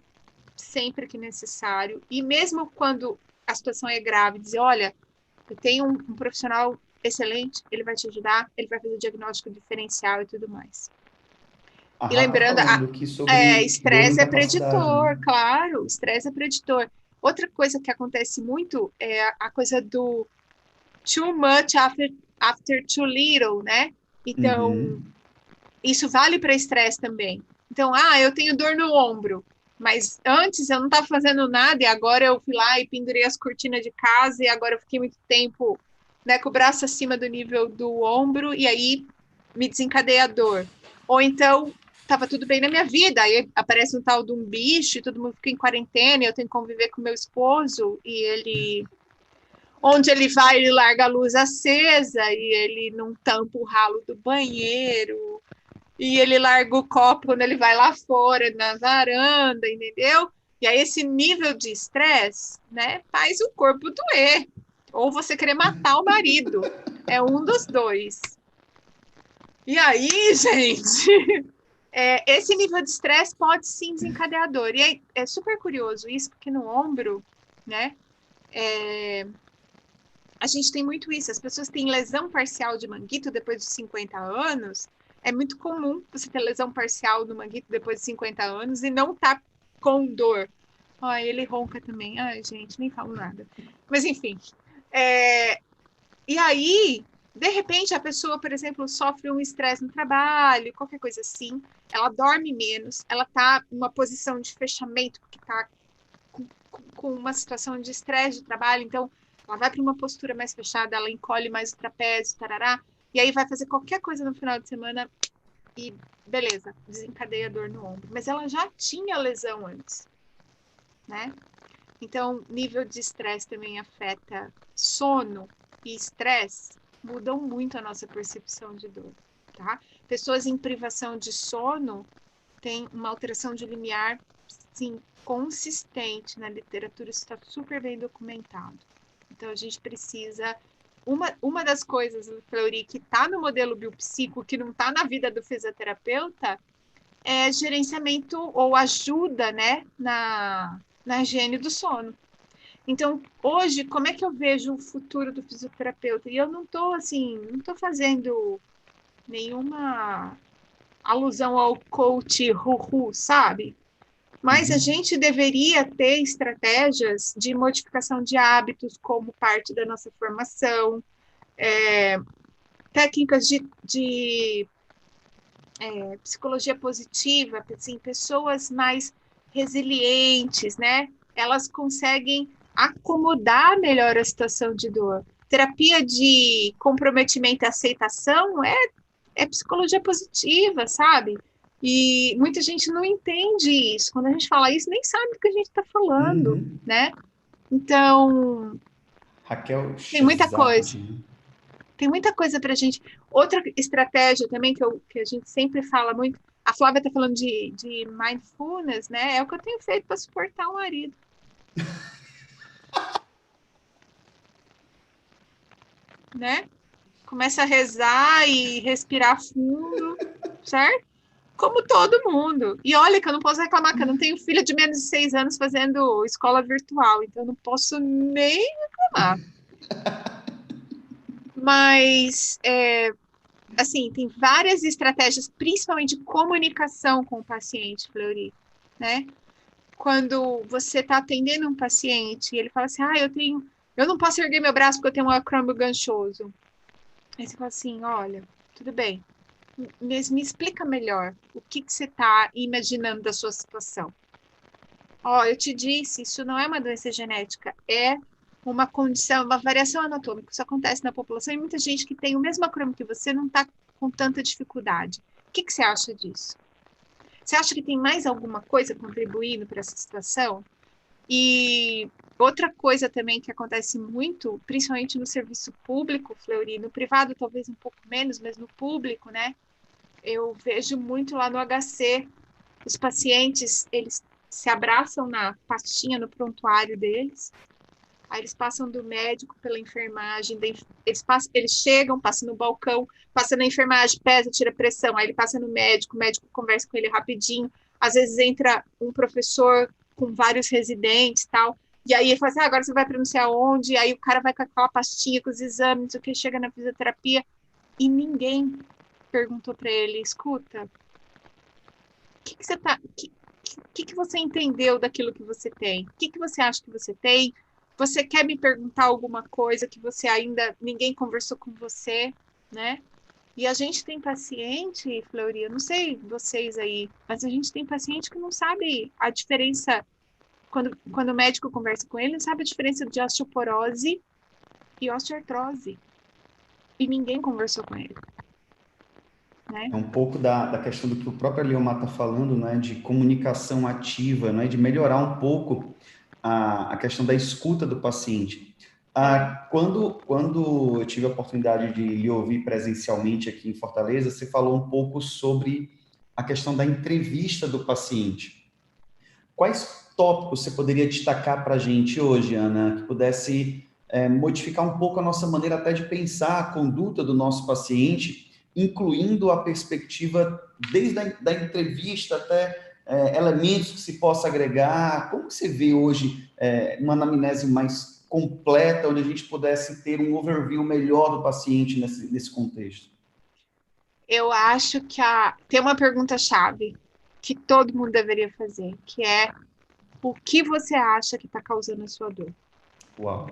sempre que necessário. E mesmo quando a situação é grave, dizer: olha, eu tenho um profissional excelente, ele vai te ajudar, ele vai fazer diagnóstico diferencial e tudo mais. A E Rá está lembrando, falando aqui sobre dor e estresse é incapacidade, né? preditor, claro, estresse é preditor. Outra coisa que acontece muito é a coisa do too much after too little, né? Então, Uhum. isso vale para estresse também. Então, eu tenho dor no ombro, mas antes eu não estava fazendo nada e agora eu fui lá e pendurei as cortinas de casa e agora eu fiquei muito tempo, né, com o braço acima do nível do ombro e aí me desencadeia a dor. Ou então, estava tudo bem na minha vida, aí aparece um tal de um bicho e todo mundo fica em quarentena e eu tenho que conviver com meu esposo e ele onde ele vai, ele larga a luz acesa e ele não tampa o ralo do banheiro e ele larga o copo quando ele vai lá fora, na varanda, entendeu? E aí esse nível de estresse, né, faz o corpo doer. Ou você querer matar o marido. É um dos dois. E aí, gente, esse nível de estresse pode sim desencadear dor. E é super curioso isso, porque no ombro, né, a gente tem muito isso. As pessoas têm lesão parcial de manguito depois de 50 anos. É muito comum você ter lesão parcial do manguito depois de 50 anos e não tá com dor. Ai, ele ronca também. Ai, gente, nem falo nada. Mas enfim. É... E aí, de repente, a pessoa, por exemplo, sofre um estresse no trabalho, qualquer coisa assim. Ela dorme menos, ela tá numa posição de fechamento, porque tá com uma situação de estresse de trabalho, então ela vai para uma postura mais fechada, ela encolhe mais o trapézio, tarará, e aí vai fazer qualquer coisa no final de semana e beleza, desencadeia dor no ombro. Mas ela já tinha lesão antes, né? Então, nível de estresse também afeta sono e estresse mudam muito a nossa percepção de dor, tá? Pessoas em privação de sono têm uma alteração de limiar, sim, consistente na literatura, isso está super bem documentado. Então, a gente precisa. Uma das coisas, Fleury, que está no modelo biopsico, que não está na vida do fisioterapeuta, é gerenciamento ou ajuda, né, na higiene do sono. Então, hoje, como é que eu vejo o futuro do fisioterapeuta? E eu não estou assim, não estou fazendo nenhuma alusão ao coach Ruhu, sabe? Mas a gente deveria ter estratégias de modificação de hábitos como parte da nossa formação, técnicas de psicologia positiva, assim, pessoas mais resilientes, né? Elas conseguem acomodar melhor a situação de dor. Terapia de comprometimento e aceitação é psicologia positiva, sabe? E muita gente não entende isso. Quando a gente fala isso, nem sabe do que a gente está falando, né? Então, Raquel tem muita coisa. Shazad. Tem muita coisa para a gente. Outra estratégia também que a gente sempre fala muito, a Flávia está falando de mindfulness, né? É o que eu tenho feito para suportar o marido. Né? Começa a rezar e respirar fundo, certo? Como todo mundo. E olha que eu não posso reclamar, que eu não tenho filha de menos de 6 anos fazendo escola virtual, então eu não posso nem reclamar. Mas, assim, tem várias estratégias, principalmente de comunicação com o paciente, Fleury, né? Quando você está atendendo um paciente e ele fala assim, eu não posso erguer meu braço porque eu tenho um acrômio ganchoso. Aí você fala assim, olha, tudo bem, mas me explica melhor o que você está imaginando da sua situação. Eu te disse, isso não é uma doença genética, é uma condição, uma variação anatômica. Isso acontece na população e muita gente que tem o mesmo acrômio que você não está com tanta dificuldade. O que você acha disso? Você acha que tem mais alguma coisa contribuindo para essa situação? E outra coisa também que acontece muito, principalmente no serviço público, Fleury, no privado talvez um pouco menos, mas no público, né? Eu vejo muito lá no HC, os pacientes, eles se abraçam na pastinha, no prontuário deles, aí eles passam do médico pela enfermagem, eles chegam, passam no balcão, passam na enfermagem, pesa, tira pressão, aí ele passa no médico, o médico conversa com ele rapidinho, às vezes entra um professor com vários residentes e tal, e aí ele fala assim, agora você vai para não sei aonde, aí o cara vai com aquela pastinha, com os exames, o que chega na fisioterapia, e ninguém perguntou para ele, escuta, o que você tá, que você entendeu daquilo que você tem? O que você acha que você tem? Você quer me perguntar alguma coisa que você ainda ninguém conversou com você, né? E a gente tem paciente, Fleury, eu não sei vocês aí, mas a gente tem paciente que não sabe a diferença, quando o médico conversa com ele, não sabe a diferença de osteoporose e osteoartrose. E ninguém conversou com ele. Né? É um pouco da questão do que o próprio Eliomar está falando, né, de comunicação ativa, né, de melhorar um pouco a questão da escuta do paciente. Quando eu tive a oportunidade de lhe ouvir presencialmente aqui em Fortaleza, você falou um pouco sobre a questão da entrevista do paciente. Quais tópicos você poderia destacar para a gente hoje, Ana, que pudesse modificar um pouco a nossa maneira até de pensar a conduta do nosso paciente, incluindo a perspectiva desde a entrevista até elementos que se possa agregar? Como você vê hoje uma anamnese mais completa, onde a gente pudesse ter um overview melhor do paciente nesse contexto? Eu acho que tem uma pergunta-chave que todo mundo deveria fazer, que é o que você acha que está causando a sua dor? Uau!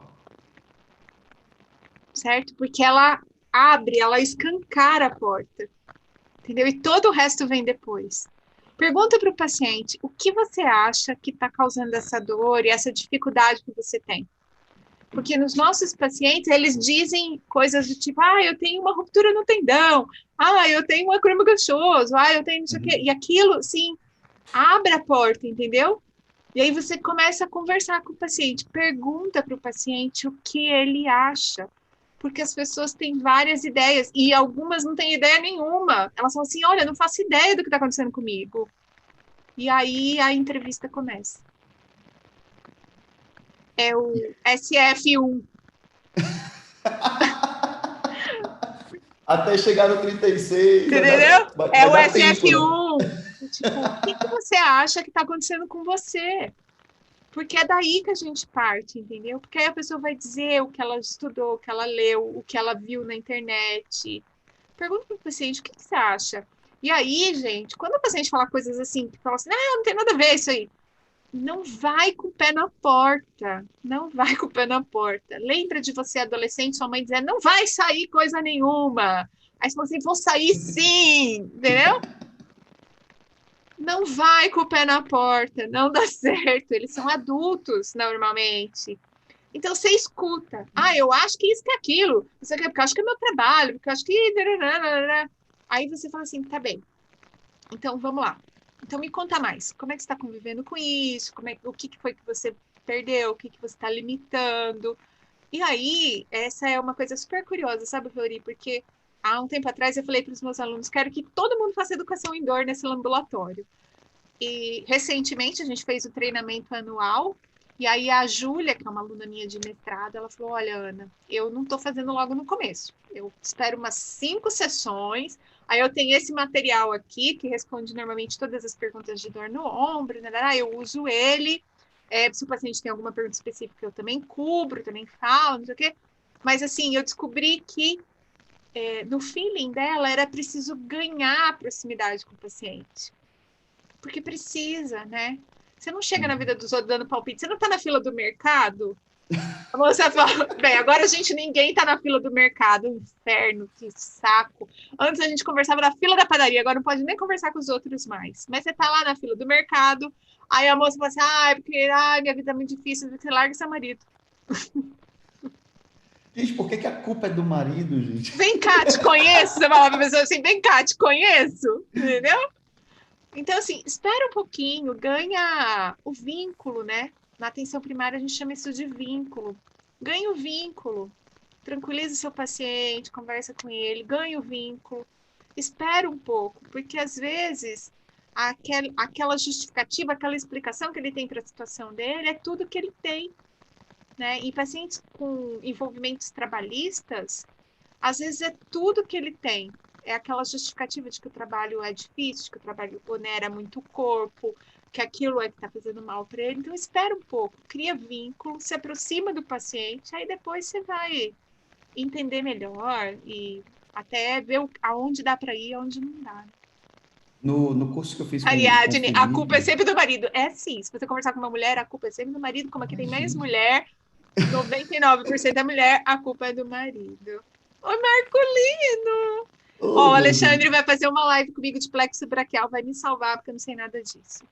Certo? Porque ela abre, ela escancara a porta, entendeu? E todo o resto vem depois. Pergunta para o paciente o que você acha que está causando essa dor e essa dificuldade que você tem. Porque nos nossos pacientes, eles dizem coisas do tipo, eu tenho uma ruptura no tendão, eu tenho um acrômio ganchoso, eu tenho não sei o quê. E aquilo, sim, abre a porta, entendeu? E aí você começa a conversar com o paciente, pergunta para o paciente o que ele acha. Porque as pessoas têm várias ideias, e algumas não têm ideia nenhuma. Elas falam assim, olha, não faço ideia do que está acontecendo comigo. E aí a entrevista começa. É o SF1. Até chegar no 36, Entendeu? É vai o dar tempo, né? SF1. Tipo, o que você acha que está acontecendo com você? Porque é daí que a gente parte, entendeu? Porque aí a pessoa vai dizer o que ela estudou, o que ela leu, o que ela viu na internet. Pergunta para o paciente, o que você acha? E aí, gente, quando o paciente fala coisas assim, que fala assim, não tem nada a ver isso aí, não vai com o pé na porta. Não vai com o pé na porta. Lembra de você, adolescente, sua mãe dizendo, não vai sair coisa nenhuma. Aí você fala assim, vou sair sim, entendeu? Não vai com o pé na porta, não dá certo. Eles são adultos, normalmente. Então você escuta. Ah, eu acho que isso que é aquilo. Isso aqui é porque eu acho que é meu trabalho, porque eu acho que. Aí você fala assim, tá bem. Então vamos lá. Então me conta mais. Como é que você está convivendo com isso? O que foi que você perdeu? O que você está limitando? E aí, essa é uma coisa super curiosa, sabe, Flori? Porque há um tempo atrás eu falei para os meus alunos, quero que todo mundo faça educação indoor nesse ambulatório. E recentemente a gente fez o treinamento anual, e aí a Júlia, que é uma aluna minha de mestrado, ela falou: olha, Ana, eu não estou fazendo logo no começo. Eu espero umas 5 sessões. Aí eu tenho esse material aqui, que responde normalmente todas as perguntas de dor no ombro, né? Eu uso ele. Se o paciente tem alguma pergunta específica, eu também cubro, também falo, não sei o quê. Mas assim, eu descobri que no feeling dela era preciso ganhar proximidade com o paciente. Porque precisa, né? Você não chega na vida dos outros dando palpite. Você não está na fila do mercado? Você fala, bem, agora ninguém está na fila do mercado. Inferno, que saco. Antes a gente conversava na fila da padaria, agora não pode nem conversar com os outros mais. Mas você está lá na fila do mercado, aí a moça fala assim, porque minha vida é muito difícil, você larga seu marido. Gente, por que a culpa é do marido, gente? Vem cá, te conheço. Você fala pra pessoa assim, vem cá, te conheço. Entendeu? Então, assim, espera um pouquinho, ganha o vínculo, né? Na atenção primária a gente chama isso de vínculo. Ganha o vínculo, tranquiliza o seu paciente, conversa com ele, ganha o vínculo. Espera um pouco, porque às vezes aquela justificativa, aquela explicação que ele tem para a situação dele é tudo que ele tem, né? E pacientes com envolvimentos trabalhistas, às vezes é tudo que ele tem. É aquela justificativa de que o trabalho é difícil, de que o trabalho onera muito o corpo, que aquilo é que está fazendo mal para ele. Então, espera um pouco, cria vínculo, se aproxima do paciente, aí depois você vai entender melhor e até ver aonde dá para ir e aonde não dá. No curso que eu fiz com o Ariadne, a culpa é Felipe... sempre do marido. É sim, se você conversar com uma mulher, a culpa é sempre do marido. Como aqui tem mais mulher, 99% é mulher, a culpa é do marido. Oi, Marcolino! Ó, o Oh, meu Alexandre Deus. vai fazer uma live comigo de plexo braquial, vai me salvar, porque eu não sei nada disso.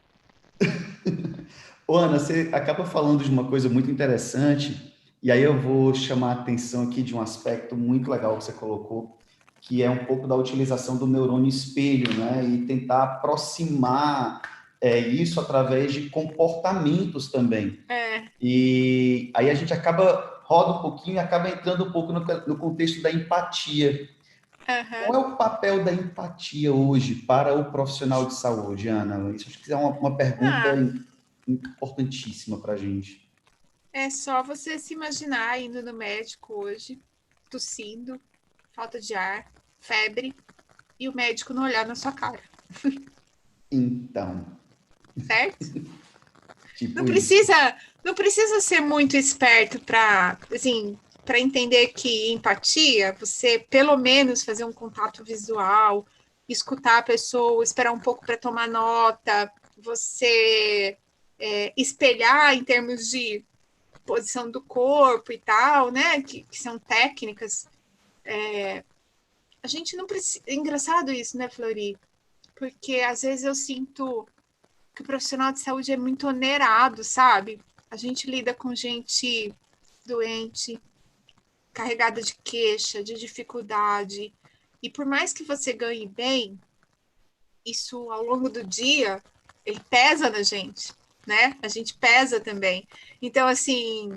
Ô, Ana, você acaba falando de uma coisa muito interessante, e aí eu vou chamar a atenção aqui de um aspecto muito legal que você colocou, que é um pouco da utilização do neurônio espelho, né? E tentar aproximar isso através de comportamentos também. É. E aí a gente roda um pouquinho e acaba entrando um pouco no contexto da empatia. Qual é o papel da empatia hoje para o profissional de saúde, Ana? Isso acho que é uma pergunta Ah, importantíssima para a gente. é só você se imaginar indo no médico hoje, tossindo, falta de ar, febre, e o médico não olhar na sua cara, Então, certo? Não tipo isso. precisa, não precisa ser muito esperto para, assim, para entender que empatia, você pelo menos fazer um contato visual, escutar a pessoa, esperar um pouco para tomar nota, você espelhar em termos de posição do corpo e tal, né? Que são técnicas. A gente não precisa. É engraçado isso, né, Flori? Porque às vezes eu sinto que o profissional de saúde é muito onerado, sabe? A gente lida com gente doente, carregada de queixa, de dificuldade. E por mais que você ganhe bem, isso ao longo do dia, ele pesa na gente, né? A gente pesa também. Então, assim,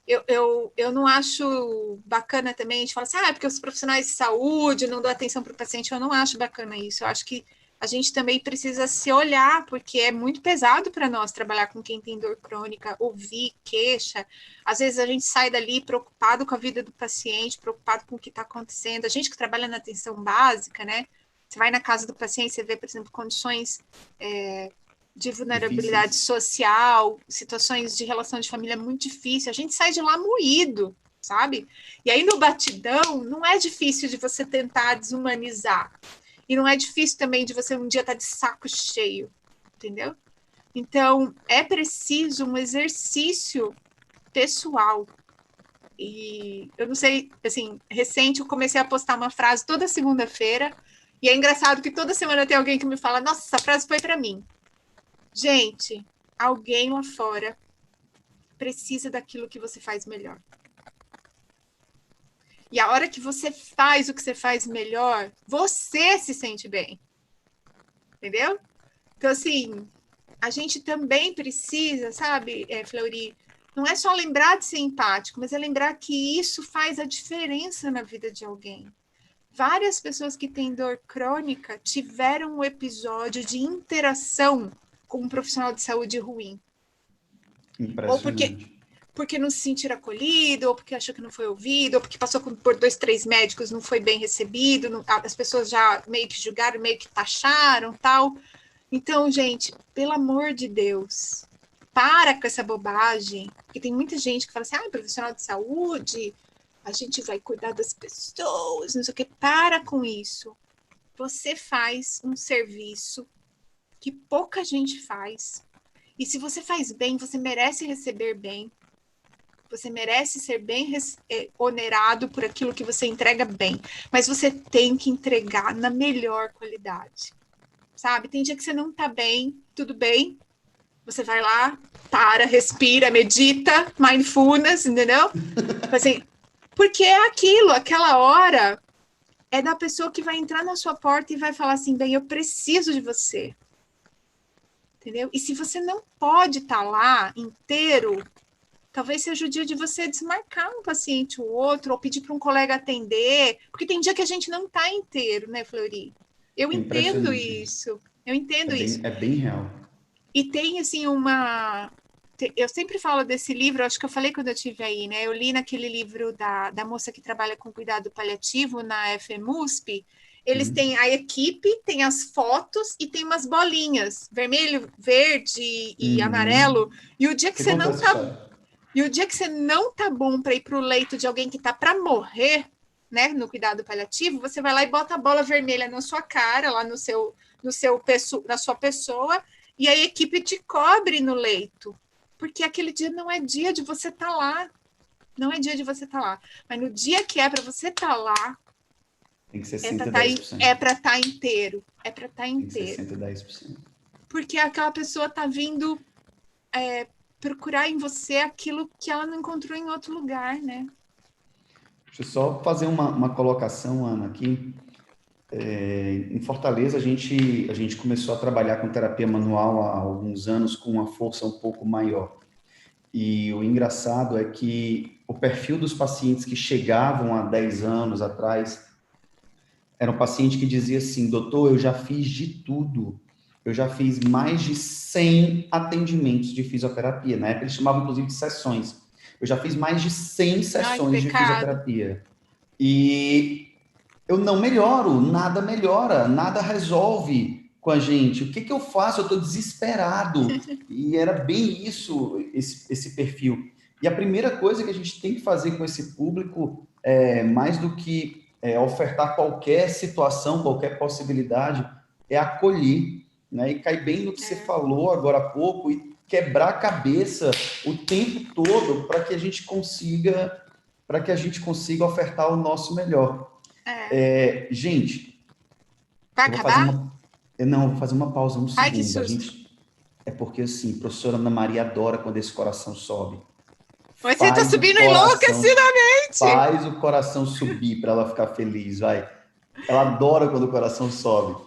eu não acho bacana também a gente falar assim, porque os profissionais de saúde não dão atenção para o paciente. Eu não acho bacana isso. Eu acho que a gente também precisa se olhar, porque é muito pesado para nós trabalhar com quem tem dor crônica, ouvir queixa. Às vezes a gente sai dali preocupado com a vida do paciente, preocupado com o que está acontecendo. A gente que trabalha na atenção básica, né? Você vai na casa do paciente, você vê, por exemplo, condições de vulnerabilidade Difíceis. social, situações de relação de família muito difícil. A gente sai de lá moído, sabe? E aí no batidão não é difícil de você tentar desumanizar. E não é difícil também de você um dia estar de saco cheio, entendeu? Então, é preciso um exercício pessoal. E eu não sei, assim, recente eu comecei a postar uma frase toda segunda-feira, e é engraçado que toda semana tem alguém que me fala, nossa, essa frase foi para mim. Gente, alguém lá fora precisa daquilo que você faz melhor. E a hora que você faz o que você faz melhor, você se sente bem. Entendeu? Então, assim, a gente também precisa, sabe, Fleury, não é só lembrar de ser empático, mas é lembrar que isso faz a diferença na vida de alguém. Várias pessoas que têm dor crônica tiveram um episódio de interação com um profissional de saúde ruim. Ou Impressionante. porque não se sentiram acolhido, ou porque achou que não foi ouvido, ou porque passou por 2, 3 médicos, não foi bem recebido, não, as pessoas já meio que julgaram, meio que taxaram, tal. Então, gente, pelo amor de Deus, para com essa bobagem, porque tem muita gente que fala assim, profissional de saúde, a gente vai cuidar das pessoas, não sei o que, para com isso. Você faz um serviço que pouca gente faz, e se você faz bem, você merece receber bem, você merece ser bem onerado por aquilo que você entrega bem, mas você tem que entregar na melhor qualidade, sabe? Tem dia que você não tá bem, tudo bem, você vai lá, para, respira, medita, mindfulness, entendeu? Assim, porque é aquilo, aquela hora é da pessoa que vai entrar na sua porta e vai falar assim, bem, eu preciso de você, entendeu? E se você não pode estar lá inteiro, talvez seja o dia de você desmarcar um paciente ou outro, ou pedir para um colega atender, porque tem dia que a gente não está inteiro, né, Fleury? Eu É entendo impressionante isso. isso, eu entendo isso. É bem real. E tem, assim, eu sempre falo desse livro, acho que eu falei quando eu estive aí, né? Eu li naquele livro da moça que trabalha com cuidado paliativo na FMUSP. Eles têm a equipe, tem as fotos e tem umas bolinhas, vermelho, verde e amarelo. E o dia que você não tá, e o dia que você não tá bom para ir para o leito de alguém que tá para morrer, né, no cuidado paliativo, você vai lá e bota a bola vermelha na sua cara, lá na sua pessoa, e a equipe te cobre no leito. Porque aquele dia não é dia de você estar lá. Não é dia de você estar lá. Mas no dia que é para você estar lá, tem que ser 110%. é para estar inteiro. É para estar inteiro. Tem que ser 110%. Porque aquela pessoa está vindo procurar em você aquilo que ela não encontrou em outro lugar, né? Deixa eu só fazer uma colocação, Ana, aqui. Em Fortaleza, a gente começou a trabalhar com terapia manual há alguns anos com uma força um pouco maior. E o engraçado é que o perfil dos pacientes que chegavam há 10 anos atrás era um paciente que dizia assim, doutor, eu já fiz de tudo. Eu já fiz mais de 100 atendimentos de fisioterapia. Na época, eles chamavam, inclusive, de sessões. Eu já fiz mais de 100 sessões de fisioterapia. E eu não melhoro, nada melhora, nada resolve com a gente. O que eu faço? Eu estou desesperado. E era bem isso, esse perfil. E a primeira coisa que a gente tem que fazer com esse público, mais do que ofertar qualquer situação, qualquer possibilidade, é acolher, né? E cair bem no que você falou agora há pouco e quebrar a cabeça o tempo todo para que a gente consiga ofertar o nosso melhor. Gente, vai acabar? Vou fazer uma pausa um segundo. Ai, que susto. É porque, assim, a professora Ana Maria adora quando esse coração sobe. Você tá subindo enlouquecidamente. Faz o coração subir para ela ficar feliz, vai. Ela adora quando o coração sobe.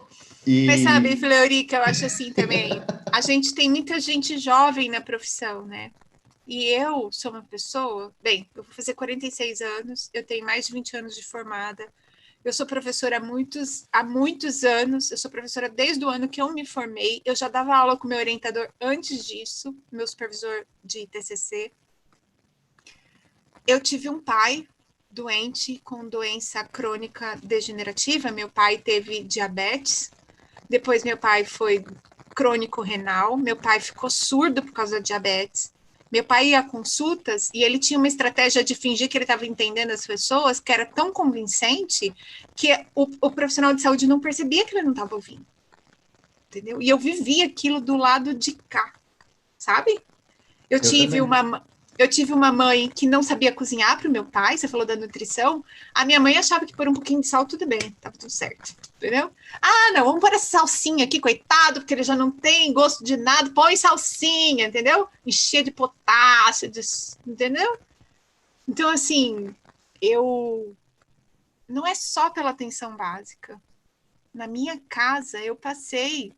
Mas sabe, Fleury, que eu acho assim também, a gente tem muita gente jovem na profissão, né? E eu sou uma pessoa, bem, eu vou fazer 46 anos, eu tenho mais de 20 anos de formada, eu sou professora há muitos anos, eu sou professora desde o ano que eu me formei, eu já dava aula com meu orientador antes disso, meu supervisor de TCC. Eu tive um pai doente com doença crônica degenerativa, meu pai teve diabetes, depois meu pai foi crônico renal, meu pai ficou surdo por causa da diabetes, Meu pai ia a consultas e ele tinha uma estratégia de fingir que ele estava entendendo as pessoas, que era tão convincente que o profissional de saúde não percebia que ele não estava ouvindo. Entendeu? E eu vivia aquilo do lado de cá, sabe? Eu tive uma mãe que não sabia cozinhar para o meu pai, você falou da nutrição. A minha mãe achava que por um pouquinho de sal tudo bem, tava tudo certo, entendeu? Ah, não, vamos pôr essa salsinha aqui, coitado, porque ele já não tem gosto de nada, põe salsinha, entendeu? Encher de potássio, entendeu? Então, assim, eu... Não é só pela atenção básica. Na minha casa, eu passei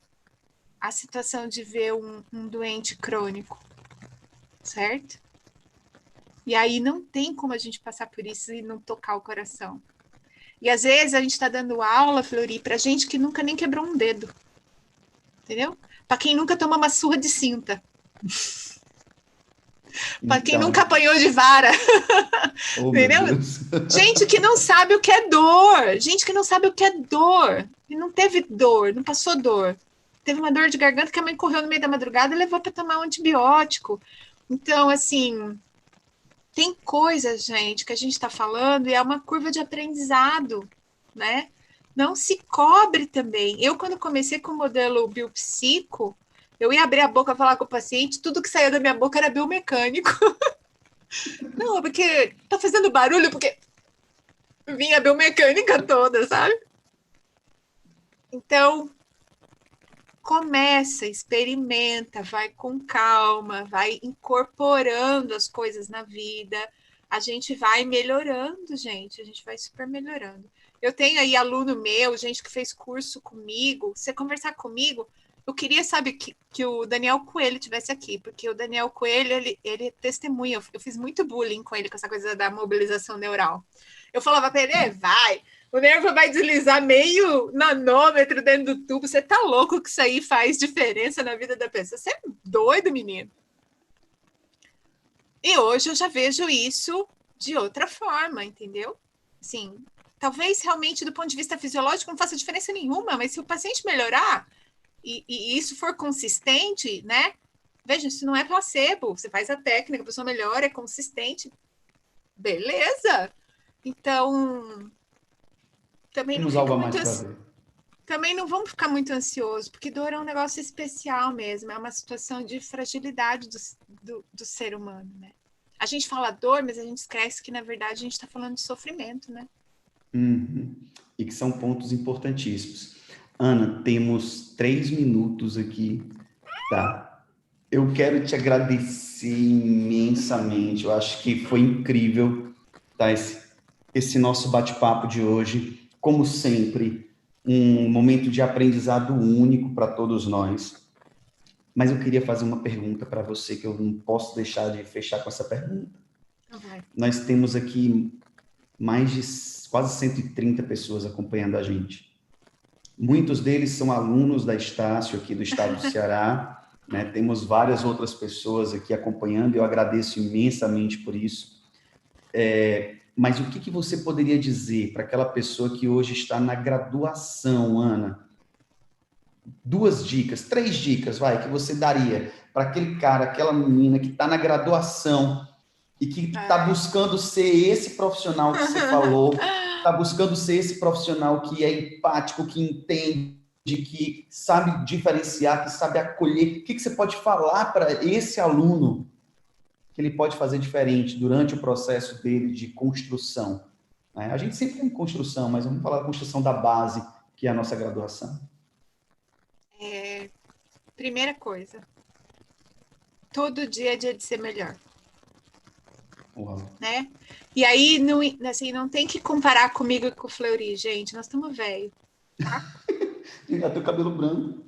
a situação de ver um doente crônico, certo? E aí não tem como a gente passar por isso e não tocar o coração. E às vezes a gente está dando aula, Flori, para gente que nunca nem quebrou um dedo. Entendeu? Para quem nunca tomou uma surra de cinta. Para quem nunca apanhou de vara. Oh, entendeu? Gente que não sabe o que é dor. Gente que não sabe o que é dor. E não teve dor, não passou dor. Teve uma dor de garganta que a mãe correu no meio da madrugada e levou para tomar um antibiótico. Então, assim, tem coisas, gente, que a gente está falando e é uma curva de aprendizado, né? Não se cobre também. Eu, quando comecei com o modelo biopsico, eu ia abrir a boca e falar com o paciente, tudo que saía da minha boca era biomecânico. Não, porque tá fazendo barulho, porque vinha a biomecânica toda, sabe? Então, começa, experimenta, vai com calma, vai incorporando as coisas na vida, a gente vai melhorando, gente, a gente vai super melhorando. Eu tenho aí aluno meu, gente que fez curso comigo, você conversar comigo, eu queria, sabe, que o Daniel Coelho tivesse aqui, porque o Daniel Coelho, ele testemunha, eu fiz muito bullying com ele, com essa coisa da mobilização neural. Eu falava para ele, vai, o nervo vai deslizar meio nanômetro dentro do tubo. Você tá louco que isso aí faz diferença na vida da pessoa? Você é doido, menino. E hoje eu já vejo isso de outra forma, entendeu? Assim, talvez realmente do ponto de vista fisiológico não faça diferença nenhuma, mas se o paciente melhorar e isso for consistente, né? Veja, isso não é placebo. Você faz a técnica, a pessoa melhora, é consistente. Beleza! Então, também não Temos fica algo a muito mais para ver. Também não vamos ficar muito ansiosos, porque dor é um negócio especial mesmo, é uma situação de fragilidade do ser humano, né? A gente fala dor, mas a gente esquece que, na verdade, a gente está falando de sofrimento, né? Uhum. E que são pontos importantíssimos. Ana, temos 3 minutos aqui, tá? Eu quero te agradecer imensamente. Eu acho que foi incrível, tá? Esse nosso bate-papo de hoje. Como sempre, um momento de aprendizado único para todos nós. Mas eu queria fazer uma pergunta para você que eu não posso deixar de fechar com essa pergunta. Okay. Nós temos aqui mais de quase 130 pessoas acompanhando a gente. Muitos deles são alunos da Estácio, aqui do estado do Ceará, né? Temos várias outras pessoas aqui acompanhando, eu agradeço imensamente por isso. Mas o que você poderia dizer para aquela pessoa que hoje está na graduação, Ana? 2 dicas, 3 dicas, vai, que você daria para aquele cara, aquela menina que está na graduação e que está buscando ser esse profissional que você falou, está buscando ser esse profissional que é empático, que entende, que sabe diferenciar, que sabe acolher. O que você pode falar para esse aluno que ele pode fazer diferente durante o processo dele de construção? A gente sempre tem construção, mas vamos falar da construção da base, que é a nossa graduação. Primeira coisa, todo dia é dia de ser melhor. Uau. Né? E aí, não, assim, não tem que comparar comigo e com o Fleury, gente, nós estamos velhos, tá? Já tem o cabelo branco.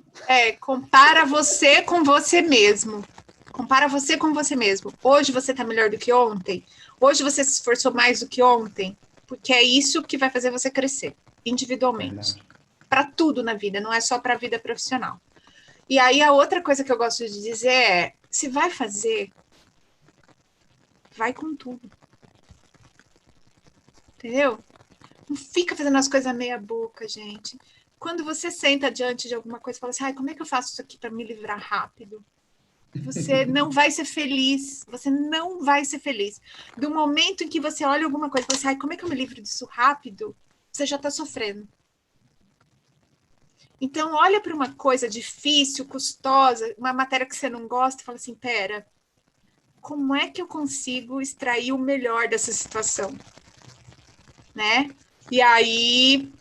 Compara você com você mesmo. Compara você com você mesmo. Hoje você está melhor do que ontem? Hoje você se esforçou mais do que ontem? Porque é isso que vai fazer você crescer, individualmente. Para tudo na vida, não é só para a vida profissional. E aí a outra coisa que eu gosto de dizer é, se vai fazer, vai com tudo. Entendeu? Não fica fazendo as coisas meia boca, gente. Quando você senta diante de alguma coisa e fala assim, como é que eu faço isso aqui para me livrar rápido? Você não vai ser feliz. Você não vai ser feliz. Do momento em que você olha alguma coisa e fala assim, ai, como é que eu me livro disso rápido? Você já está sofrendo. Então, olha para uma coisa difícil, custosa, uma matéria que você não gosta e fala assim, pera, como é que eu consigo extrair o melhor dessa situação? Né? E aí,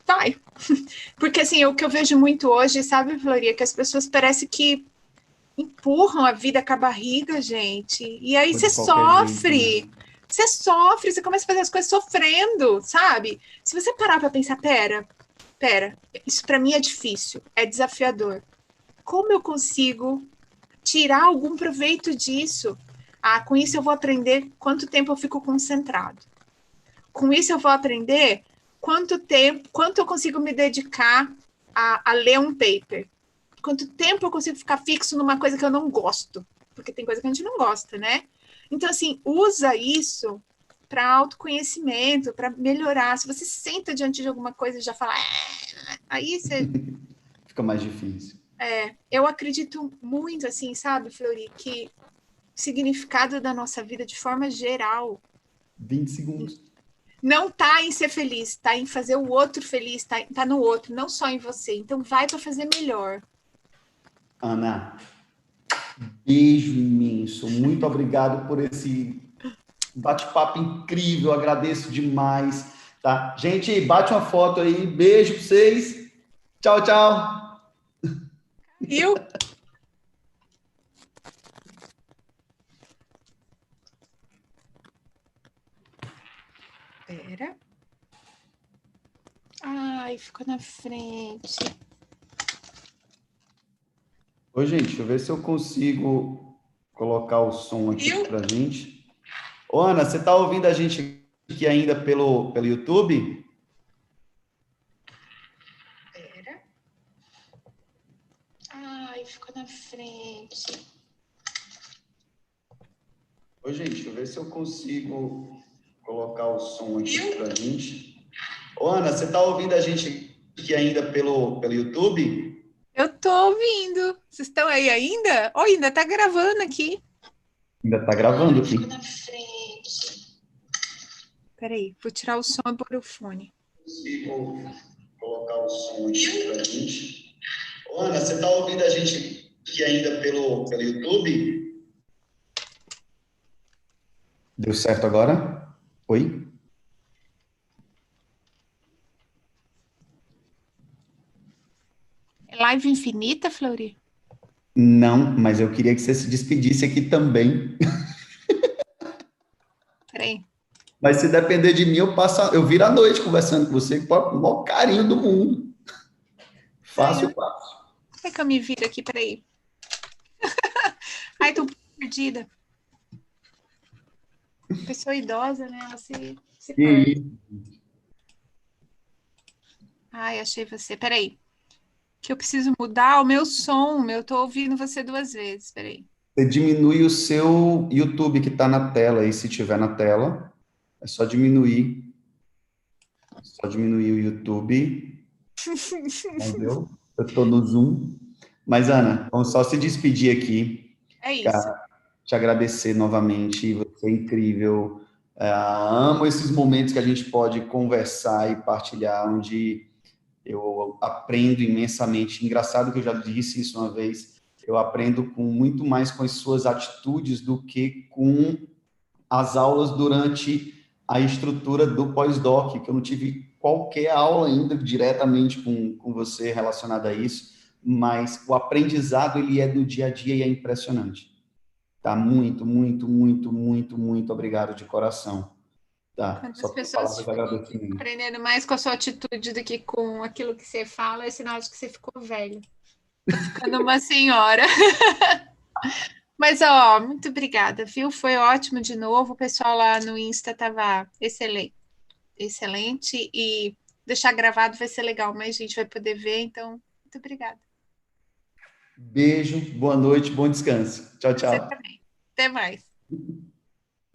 vai. Porque, assim, o que eu vejo muito hoje, sabe, Floria, que as pessoas parecem que empurram a vida com a barriga, gente. E aí Ou você de qualquer jeito, né? sofre. Você sofre, você começa a fazer as coisas sofrendo, sabe? Se você parar para pensar, pera, isso para mim é difícil, é desafiador. Como eu consigo tirar algum proveito disso? Ah, com isso eu vou aprender quanto tempo eu fico concentrado. Com isso eu vou aprender quanto eu consigo me dedicar a ler um paper. Quanto tempo eu consigo ficar fixo numa coisa que eu não gosto. Porque tem coisa que a gente não gosta, né? Então, assim, usa isso para autoconhecimento, para melhorar. Se você senta diante de alguma coisa e já fala, aí você. Fica mais difícil. Eu acredito muito, assim, sabe, Flori, que o significado da nossa vida, de forma geral, 20 segundos. não tá em ser feliz, tá em fazer o outro feliz, tá no outro, não só em você. Então, vai para fazer melhor. Ana, beijo imenso. Muito obrigado por esse bate-papo incrível. Agradeço demais. Tá? Gente, bate uma foto aí. Beijo para vocês. Tchau, tchau. Viu? Pera. Ai, ficou na frente. Oi, gente, deixa eu ver se eu consigo colocar o som aqui pra gente. Ô, Ana, você tá ouvindo a gente aqui ainda pelo YouTube? Pera. Ai, ficou na frente. Oi, gente, deixa eu ver se eu consigo colocar o som aqui pra gente. Ô, Ana, você tá ouvindo a gente aqui ainda pelo YouTube? Eu tô ouvindo. Vocês estão aí ainda? Oh, ainda tá gravando aqui. Ainda tá gravando aqui. Ficou na frente. Peraí, vou tirar o som e pôr o fone. Consigo colocar o som aqui pra gente. Ô, Ana, você tá ouvindo a gente aqui ainda pelo YouTube? Deu certo agora? Oi? É live infinita, Flori? Não, mas eu queria que você se despedisse aqui também. Peraí. Mas se depender de mim, eu viro a noite conversando com você com o maior carinho do mundo. Fácil, fácil. Como é que eu me viro aqui? Peraí. Ai, tô perdida. Pessoa idosa, né? Ela se perde. Ai, achei você. Peraí. Que eu preciso mudar o meu som. Eu tô ouvindo você duas vezes. Peraí. Você diminui o seu YouTube que está na tela aí, se tiver na tela. É só diminuir. Só diminuir o YouTube. Entendeu? Eu estou no Zoom. Mas, Ana, vamos só se despedir aqui. É isso. Cara, te agradecer novamente. Você é incrível. Amo esses momentos que a gente pode conversar e partilhar, onde eu aprendo imensamente. Engraçado que eu já disse isso uma vez. Eu aprendo com muito mais com as suas atitudes do que com as aulas durante a estrutura do pós-doc, que eu não tive qualquer aula ainda diretamente com você relacionada a isso, mas o aprendizado ele é do dia a dia e é impressionante. Tá? Muito, muito, muito, muito, muito obrigado de coração. Tá? Quando Só as por pessoas palavras de ficam agradecimento. aprendendo mais com a sua atitude do que com aquilo que você fala, é sinal de que você ficou velho. Tá ficando uma senhora. Mas, ó, muito obrigada, viu? Foi ótimo de novo. O pessoal lá no Insta tava excelente, excelente. E deixar gravado vai ser legal, mas a gente vai poder ver. Então, muito obrigada. Beijo, boa noite, bom descanso. Tchau, Você tchau. também. Até mais.